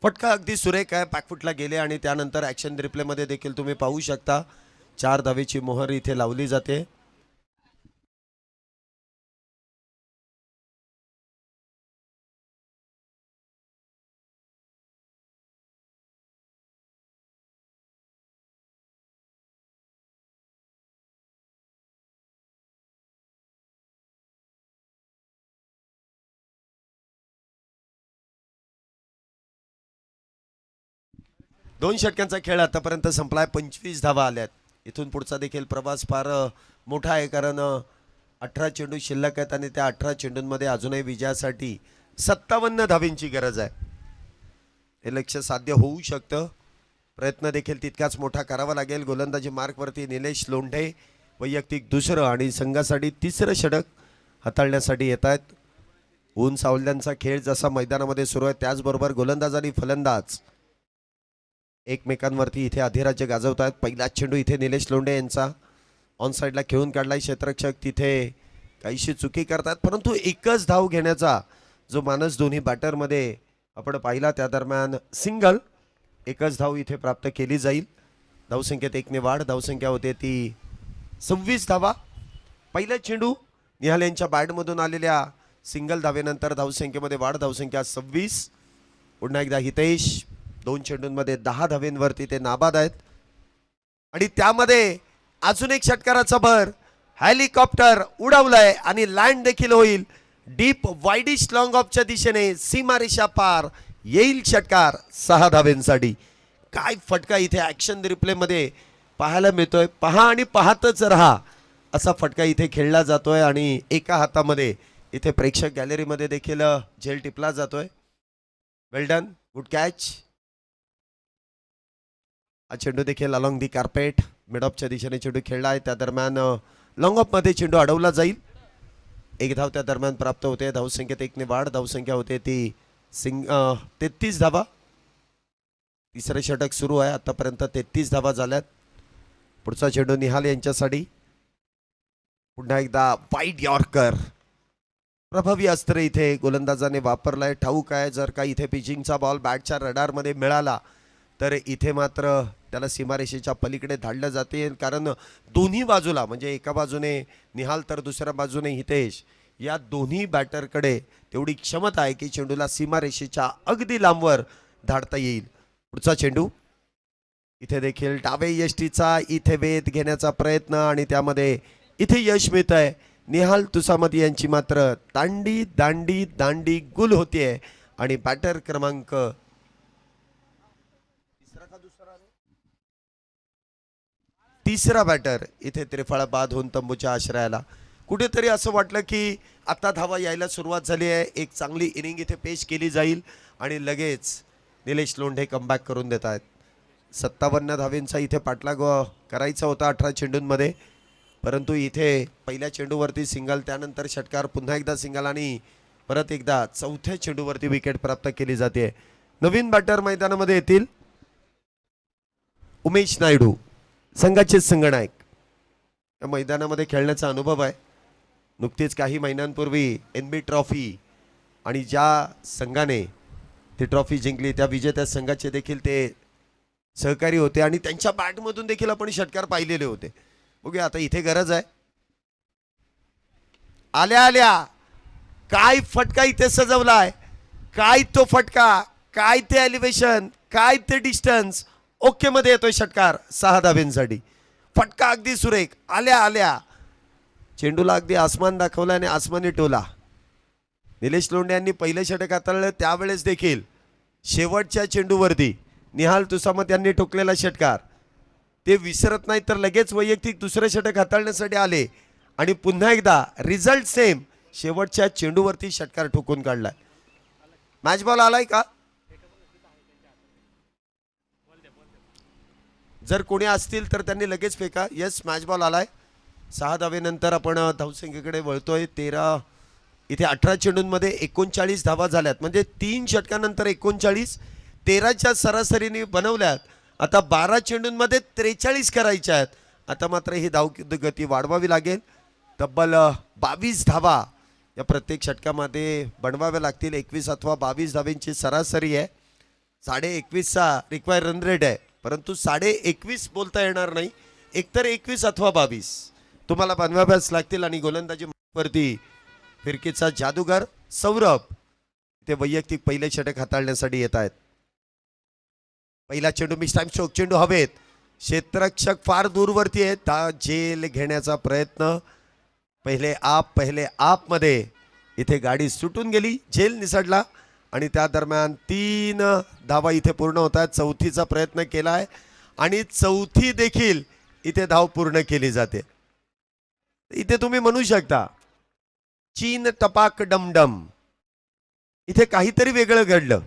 फटका अगदी सुरेख आहे. बॅकफुटला गेले आणि त्यानंतर ॲक्शन रिप्लेमध्ये देखील तुम्ही पाहू शकता 4 धावेची मोहर इथे लावली जाते. दोन षटकांचा खेळ आतापर्यंत संपलाय. 25 धावा आल्यात. इथून पुढचा देखील प्रवास फार मोठा आहे, कारण 18 चेंडू शिल्लक आहेत आणि त्या 18 चेंडूंमध्ये अजूनही विजयासाठी 57 धावेंची गरज आहे. हे लक्ष्य साध्य होऊ शकतं. प्रयत्न देखील तितकाच मोठा करावा लागेल. गोलंदाजी मार्कवरती निलेश लोंढे वैयक्तिक दुसरं आणि संघासाठी 3रं षटक हाताळण्यासाठी येत आहेत. ऊन सावल्यांचा खेळ जसा मैदानामध्ये सुरू आहे त्याचबरोबर गोलंदाज आणि फलंदाज एकमेकांवरती इथे अधिराज्य गाजवत आहेत. पहिला चेंडू इथे निलेश लोंढे यांचा ऑन साईडला खेळून काढलाय. क्षेत्ररक्षक तिथे काहीशी चुकी करतात, परंतु एकच धाव घेण्याचा जो मानस दोन्ही बॅटरमध्ये आपण पाहिला त्या दरम्यान सिंगल एकच धाव इथे प्राप्त केली जाईल. धावसंख्येत 1 ने वाढ. धावसंख्या होते ती 26 धावा. पहिला चेंडू निहाल यांच्या बॅटमधून आलेल्या सिंगल धावेनंतर धावसंख्येमध्ये वाढ. धावसंख्या 26. पुन्हा एकदा हितेश 2 चेंडूंमध्ये 10 धावेंवरती ते नाबाद आहेत आणि त्यामध्ये अजून एक षटकाराचा भर. हेलिकॉप्टर उडवलंय आणि लँड देखील होईल डीप वाईडिश लॉंग ऑफच्या दिशेने. सीमारेषा पार येईल षटकार 6 धावेंसाठी. काय फटका इथे ऍक्शन रिप्ले मध्ये पाहायला मिळतोय. पहा आणि पाहतच राहा असा फटका इथे खेळला जातोय आणि एका हातामध्ये इथे प्रेक्षक गॅलरीमध्ये देखील झेल टिपला जातोय. वेल डन, गुड कॅच. हा चेंडू देखील अलॉंग दी कार्पेट मिड ऑफच्या दिशेने चेंडू खेळला आहे. त्या दरम्यान लॉंग ऑफ मध्ये चेंडू अडवला जाईल. 1 धाव त्या दरम्यान प्राप्त होते. धावसंख्येत 1 ने वाढ. धावसंख्या होते ती 33 धावा. तिसरे षटक सुरू आहे. आतापर्यंत 33 धावा झाल्यात. पुढचा चेंडू निहाल यांच्यासाठी. पुन्हा एकदा वाईड यॉर्कर. प्रभावी अस्त्र इथे गोलंदाजाने वापरलाय. ठाऊक आहे जर का इथे पिचिंगचा बॉल बॅटच्या रडारमध्ये मिळाला तर इथे मात्र त्याला सीमारेषेच्या पलीकडे धाडलं जाते. कारण दोन्ही बाजूला म्हणजे एका बाजूने निहाल तर दुसऱ्या बाजूने हितेश या दोन्ही बॅटरकडे तेवढी क्षमता आहे की चेंडूला सीमारेषेच्या अगदी लांबवर धाडता येईल. पुढचा चेंडू इथे देखील डावे यष्टीचा इथे वेध घेण्याचा प्रयत्न आणि त्यामध्ये इथे यश मिळत आहे. निहाल तुसामती यांची मात्र दांडी दांडी दांडी गुल होतीये आणि बॅटर क्रमांक तिसरा बॅटर इथे त्रिफळा बाद होऊन तंबूच्या आश्रयाला. कुठेतरी असं वाटलं की आता धावा यायला सुरुवात झाली आहे. एक चांगली इनिंग इथे पेश केली जाईल आणि लगेच निलेश लोंढे कमबॅक करून देत आहेत. 57 धावेंचा इथे पाठलाग करायचा होता 18 चेंडूंमध्ये, परंतु इथे पहिल्या चेंडूवरती सिंगल, त्यानंतर षटकार, पुन्हा एकदा सिंगल आणि परत एकदा चौथ्या चेंडूवरती विकेट प्राप्त केली जाते. नवीन बॅटर मैदानामध्ये येतील उमेश नायडू, संघाचे संगनायक. या मैदानामध्ये खेळण्याचा अनुभव आहे. नुकतीच काही महिन्यांपूर्वी NB ट्रॉफी आणि ज्या संघाने ती ट्रॉफी जिंकली त्या विजेत्या संघाचे देखील ते सहकारी होते आणि त्यांच्या बॅटमधून देखील आपण षटकार पाहिलेले होते. बघूया आता इथे गरज आहे. आल्या आल्या काय फटका इथे सजवलाय, काय तो फटका, काय ते एलिव्हेशन, काय ते डिस्टन्स. ओके मध्ये येतोय षटकार 6 धाब्यांसाठी. फटका अगदी सुरेख. आल्या आल्या चेंडूला अगदी आसमान दाखवला आणि आसमानी टोला. निलेश लोंढे यांनी पहिलं षटक हाताळलं त्यावेळेस देखील शेवटच्या चेंडूवरती निहाल तुसामत यांनी ठोकलेला षटकार ते विसरत नाही, तर लगेच वैयक्तिक दुसरं षटक हाताळण्यासाठी आले आणि पुन्हा एकदा रिझल्ट सेम. शेवटच्या चेंडूवरती षटकार ठोकून काढलाय. मॅच बॉल आलाय का? जर कोणी असतील तर त्यांनी लगेच फेका. येस, मॅच बॉल आलाय. 6 धावेनंतर आपण धावसंख्येकडे वळतोय. 13 इथे 18 चेंडूंमध्ये 39 धावा झाल्यात, म्हणजे 3 षटकानंतर 39. 13च्या सरासरीने बनवल्यात. आता 12 चेंडूंमध्ये 43 करायच्या आहेत. आता मात्र ही धाव गती वाढवावी लागेल. तब्बल 22 धावा या प्रत्येक षटकामध्ये बनवाव्या लागतील. 21 अथवा 22 धावेंची सरासरी आहे. 21.5चा रिक्वायर रन रेट आहे, परंतु 21.5 बोलता येणार नाही. एकतर 21 अथवा 22 तुम्हाला बनवाव्याच लागतील. आणि गोलंदाजी वरती फिरकीचा जादूगार सौरभ ते वैयक्तिक पहिले षटक हाताळण्यासाठी येत आहेत. पहिला चेंडू मिस टाइम स्ट्रोक. चेंडू हवेत. क्षेत्ररक्षक फार दूरवरती आहेत. झेल घेण्याचा प्रयत्न. पहिले आप मध्ये इथे गाडी सुटून गेली. झेल निसटला आणि त्या दरम्यान 3 धावा इथे पूर्ण होतात. चौथीचा प्रयत्न केला आहे आणि चौथी देखील इथे धाव पूर्ण केली जाते. इथे तुम्ही म्हणू शकता चीन टपाक डमडम. इथे काहीतरी वेगळं घडलं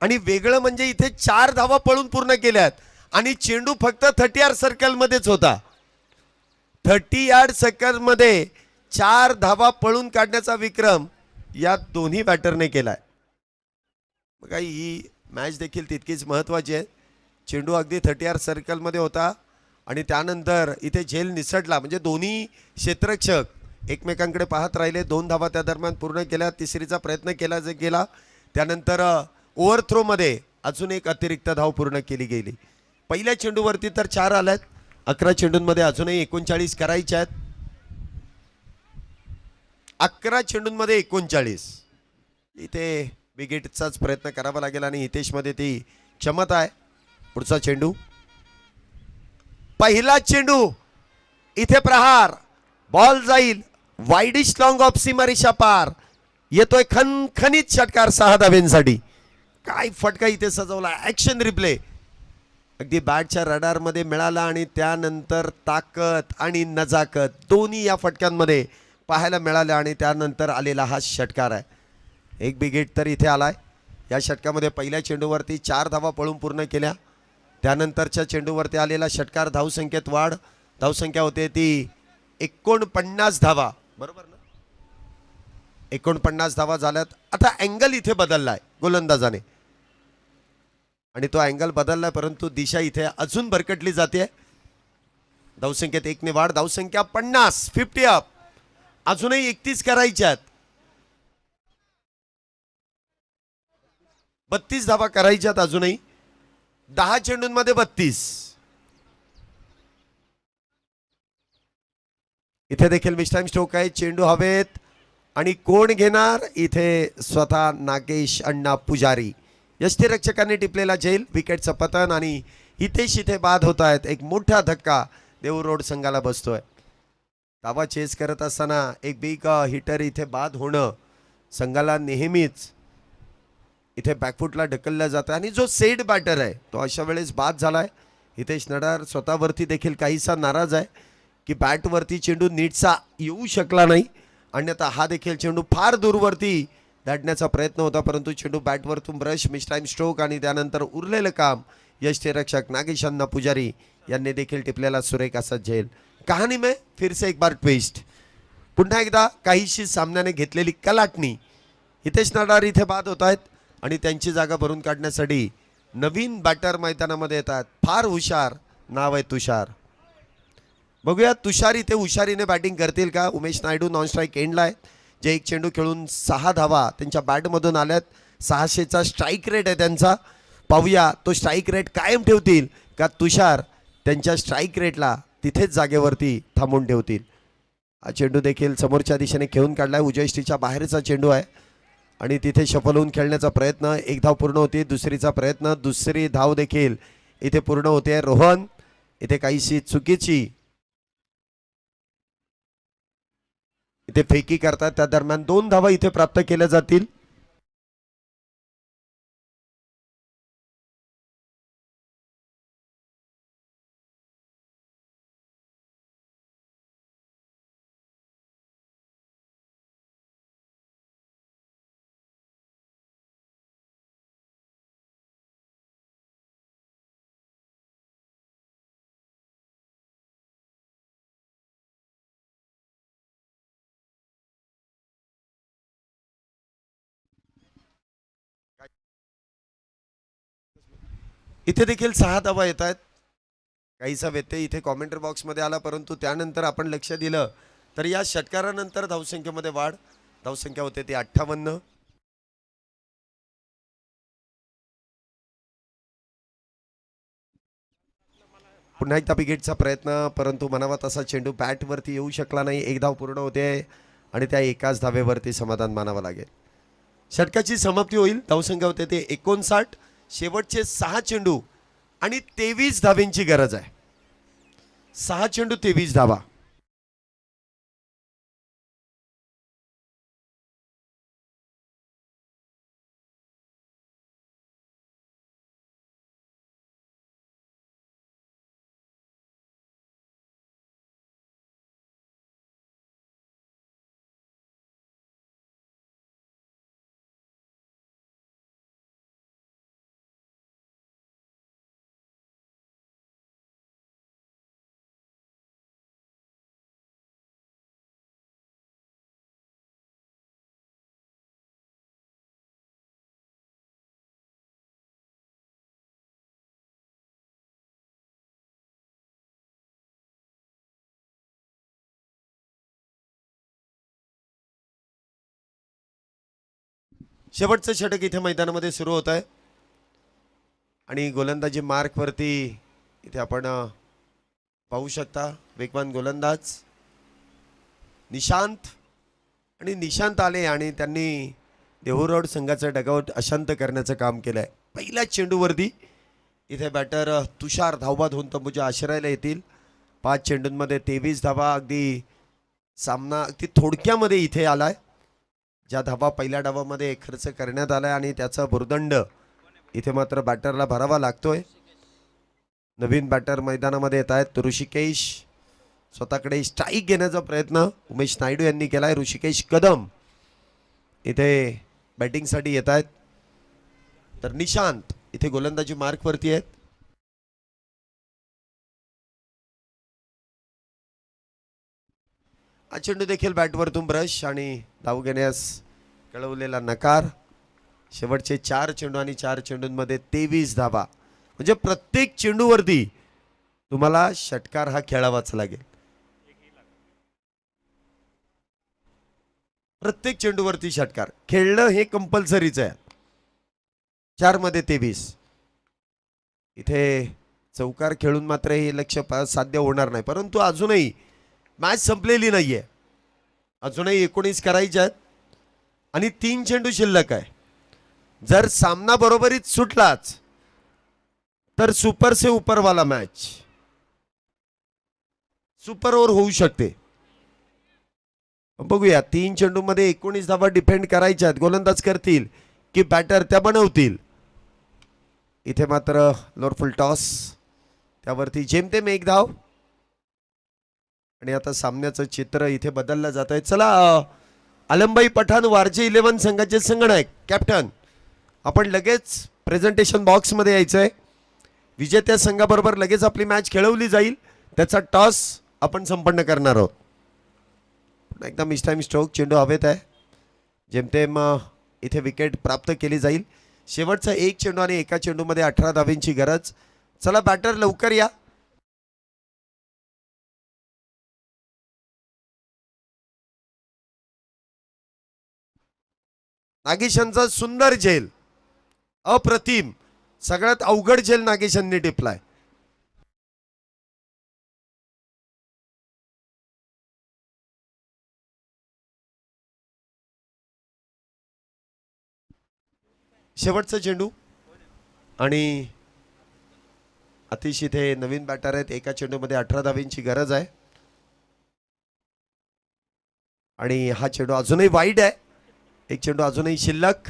आणि वेगळं म्हणजे इथे 4 धावा पळून पूर्ण केल्यात आणि चेंडू फक्त 30 यार्ड सर्कल मध्येच होता. 30 यार्ड सर्कल मध्ये 4 धावा पळून काढण्याचा विक्रम या दोन्ही बॅटरने केलाय. बघा, ही मॅच देखील तितकीच महत्वाची आहे. चेंडू अगदी 30 यार्ड सर्कल मध्ये होता आणि त्यानंतर इथे झेल निसटला, म्हणजे दोन्ही क्षेत्ररक्षक एकमेकांकडे पाहत राहिले. 2 धावा त्या दरम्यान पूर्ण केल्या. तिसरीचा प्रयत्न केला गेला. त्यानंतर ओव्हरथ्रो मध्ये अजून एक अतिरिक्त धाव पूर्ण केली गेली. पहिल्या चेंडूवरती तर 4 आल्यात. 11 चेंडूंमध्ये अजूनही 39 करायच्या आहेत. 11 चेंडूंमध्ये 39. इथे विकेटचाच प्रयत्न करावा लागेल आणि हितेशमध्ये ती क्षमता आहे. पुढचा चेंडू, पहिला चेंडू इथे प्रहार. बॉल जाईल वाईडिश लॉंग ऑफ सीमारेषा पार. येतोय खणखणीत षटकार 6 धाब्यांसाठी. काय फटका इथे सजवला. ऍक्शन रिप्ले अगदी बॅटच्या रडारमध्ये मिळाला आणि त्यानंतर ताकद आणि नजाकत दोन्ही या फटक्यांमध्ये पाहायला मिळाले आणि त्यानंतर आलेला हा षटकार आहे. एक बिगेट तर इथे आलाय. या षटकामध्ये पहिल्या चेंडूवरती 4 धावा पळून पूर्ण केल्या. त्यानंतरच्या चेंडूवरती आलेला षटकार धावसंख्येत वाढ. धावसंख्या होते ती 49 धावा, बरोबर ना. 49 धावा झाल्यात. आता अँगल इथे बदललाय गोलंदाजाने आणि तो अँगल बदललाय, परंतु दिशा इथे अजून भरकटली जाते. धावसंख्येत 1 ने वाढ. धावसंख्या 50 अप. अजूनही 31 करायच्यात. 32 धावा करायच्यात अजूनही. 10 चेंडूंमध्ये 32. इथे देखील मिस्टाईम स्ट्रोक आहे. चेंडू हवेत आणि कोण घेणार इथे स्वतः नागेश अण्णा पुजारी. यष्टीरक्षकांनी टिपलेला झेल. विकेटचं पतन आणि हितेश इथे बाद होत आहेत. एक मोठा धक्का देऊर रोड संघाला बसतोय. धावा चेस करत असताना एक बिग हिटर इथे बाद होणं संघाला नेहमीच इथे बॅकफुटला ढकललं जातं आणि जो सेट बॅटर आहे तो अशा वेळेस बाद झालाय. हितेश नडार स्वतःवरती देखील काहीसा नाराज आहे की बॅटवरती चेंडू नीटसा येऊ शकला नाही. अन्यथा हा देखील चेंडू फार दूरवरती दाटण्याचा प्रयत्न होता, परंतु चेंडू बॅटवरतून ब्रश, मिसटाईम स्ट्रोक आणि त्यानंतर उरलेलं काम यष्टीरक्षक नागेश अण्णा पुजारी यांनी देखील टिपलेला सुरेख असा झेल. कहाणी में फिर से एक बार ट्विस्ट. पुन्हा एकदा काहीशी सामन्याने घेतलेली कलाटणी. हितेश नडार इथे बाद होत आहेत आणि त्यांची जागा भरून काढण्यासाठी नवीन बॅटर मैदानामध्ये येतात. फार हुशार नाव आहे तुषार. बघूया तुषार इथे हुशारीने बॅटिंग करतील का. उमेश नायडू नॉन स्ट्राईक एंडला आहेत, जे एक चेंडू खेळून 6 धावा त्यांच्या बॅटमधून आल्यात. 600चा स्ट्राईक रेट आहे त्यांचा. पाहूया तो स्ट्राईक रेट कायम ठेवतील का तुषार त्यांच्या स्ट्राईक रेटला तिथेच जागेवरती थांबवून ठेवतील. हा चेंडू देखील समोरच्या दिशेने खेळून काढलाय. उजयष्टीच्या बाहेरचा चेंडू आहे आणि तिथे शफल होऊन खेळण्याचा प्रयत्न. एक धाव पूर्ण होती. दुसरीचा प्रयत्न. दुसरी धाव देखील इथे पूर्ण होते. रोहन इथे काहीशी चुकीची इथे फेकी करतात. त्या दरम्यान 2 धावा इथे प्राप्त केल्या जातील. इथे देखील 6 धावा येत आहेत. काहीसा व्यत्यय इथे कॉमेंट्री बॉक्समध्ये आला, परंतु त्यानंतर आपण लक्ष दिलं तर या षटकारानंतर धावसंख्येमध्ये वाढ. धावसंख्या होते ती 58. पुन्हा एकदा विकेटचा प्रयत्न, परंतु म्हणावा तसा चेंडू बॅटवरती येऊ शकला नाही. 1 धाव पूर्ण होते आणि त्या एकाच धावेवरती समाधान मानावं लागेल. षटकाची समाप्ती होईल. धावसंख्या होते ते 59. शेवटचे 6 चेंडू आणि 23 धावेंची गरज आहे. 6 चेंडू 23 धावा. शेवटचं षटक इथे मैदानामध्ये सुरू होत आहे आणि गोलंदाजी मार्कवरती इथे आपण पाहू शकता वेगवान गोलंदाज निशांत. आणि निशांत आले आणि त्यांनी देहू रोड संघाचं डगआउट अशांत करण्याचं काम केलं आहे. पहिल्या चेंडूवरती इथे बॅटर तुषार धावबाद होऊन तंबूच्या आश्रयाला येतील. 5 चेंडूंमध्ये 23 धावा. अगदी सामना अगदी थोडक्यामध्ये इथे आलाय. ज्या धावा पहिल्या डावामध्ये खर्च करण्यात आलाय आणि त्याचा भुर्दंड इथे मात्र बॅटरला भरावा लागतोय. नवीन बॅटर मैदानामध्ये येत आहेत. ऋषिकेश स्वतःकडे स्ट्राईक घेण्याचा प्रयत्न उमेश नायडू यांनी केलाय. ऋषिकेश कदम इथे बॅटिंगसाठी येत आहेत. तर निशांत इथे गोलंदाजी मार्कवरती आहेत. हा चेंडू देखील बॅटवरतून ब्रश आणि धाव घेण्यास कळवलेला नकार. शेवटचे 4 चेंडू आणि 4 चेंडूंमध्ये 23 धावा. म्हणजे प्रत्येक चेंडूवरती तुम्हाला षटकार हा खेळावाच लागेल. प्रत्येक चेंडूवरती षटकार खेळणं हे कंपल्सरीच आहे. 4 मध्ये 23. इथे चौकार खेळून मात्र हे लक्ष्य साध्य होणार नाही. परंतु अजूनही मॅच संपलेली नाहीये. अजूनही 19 करायचे आहेत आणि 3 चेंडू शिल्लक आहे. जर सामना बरोबरीत सुटलाच तर सुपर से उपरवाला मॅच सुपर ओव्हर होऊ शकते. बघूया 3 चेंडूमध्ये 19 धावा डिफेंड करायच्या आहेत. गोलंदाज करतील की बॅटर त्या बनवतील. इथे मात्र लोअर टॉस त्यावरती जेमतेम 1 धाव आणि आता सामन्याचं चित्र इथे बदललं जात आहे. चला आलमबाई पठाण वारजे 11 संघाचे संगणक कॅप्टन आपण लगेच प्रेझेंटेशन बॉक्समध्ये यायचं आहे. विजेत्या संघाबरोबर लगेच आपली मॅच खेळवली जाईल. त्याचा टॉस आपण संपन्न करणार आहोत. एकदम मिस टाइम स्ट्रोक चेंडू हवेत आहे. जेमतेम इथे विकेट प्राप्त केली जाईल. शेवटचा 1 चेंडू आणि एका चेंडूमध्ये 18 धावांची गरज. चला बॅटर लवकर या. नागेशांचा सुंदर झेल अप्रतिम. सगळ्यात अवघड झेल नागेशांनी टिपलाय. शेवटचा चेंडू आणि अतिश इथे नवीन बॅटर आहेत. एका चेंडूमध्ये 18 धावांची गरज आहे आणि हा चेंडू अजूनही वाईड आहे. एक चेंडू अजूनही शिल्लक.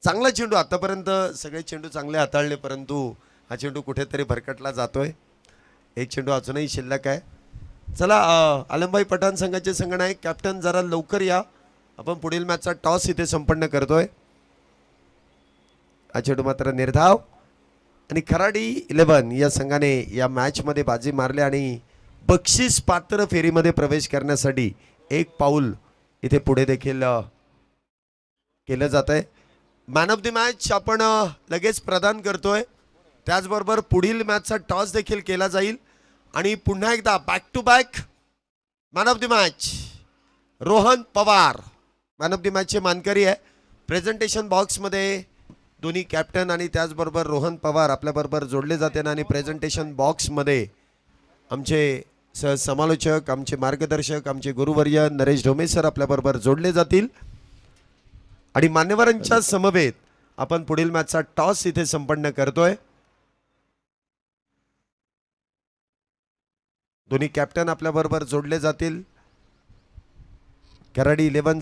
चांगला चेंडू. आतापर्यंत सगळे चेंडू चांगले हाताळले परंतु हा चेंडू कुठेतरी भरकटला जातोय. एक चेंडू अजूनही शिल्लक आहे. चला आलमबाई पठाण संघाचे संगणक कॅप्टन जरा लवकर या. आपण पुढील मॅचचा टॉस इथे संपन्न करतोय. हा चेंडू मात्र निर्धाव आणि खराडी 11 या संघाने या मॅचमध्ये बाजी मारली आणि बक्षीस पात्र फेरीमध्ये प्रवेश करण्यासाठी 1 पाऊल इथे पुढे देखील केलं जात आहे. मॅन ऑफ द मॅच आपण लगेच प्रदान करतोय. त्याचबरोबर पुढील मॅचचा टॉस देखील केला जाईल आणि पुन्हा एकदा back to back man of the match Rohan Pawar man of the मॅचचे मानकरी आहे. प्रेझेंटेशन बॉक्समध्ये दोन्ही कॅप्टन आणि त्याचबरोबर रोहन पवार आपल्याबरोबर जोडले जाते आणि प्रेझेंटेशन बॉक्समध्ये आमचे सहसमालोचक आमचे मार्गदर्शक आमचे गुरुवर्य नरेश ढोमे सर आपल्याबरोबर जोडले जातील आणि मान्यवरांच्या समवेत आपण पुढील मॅचचा टॉस इथे संपन्न करतोय. दोन्ही कॅप्टन आपल्याबरोबर जोडले जातील. कराडी 11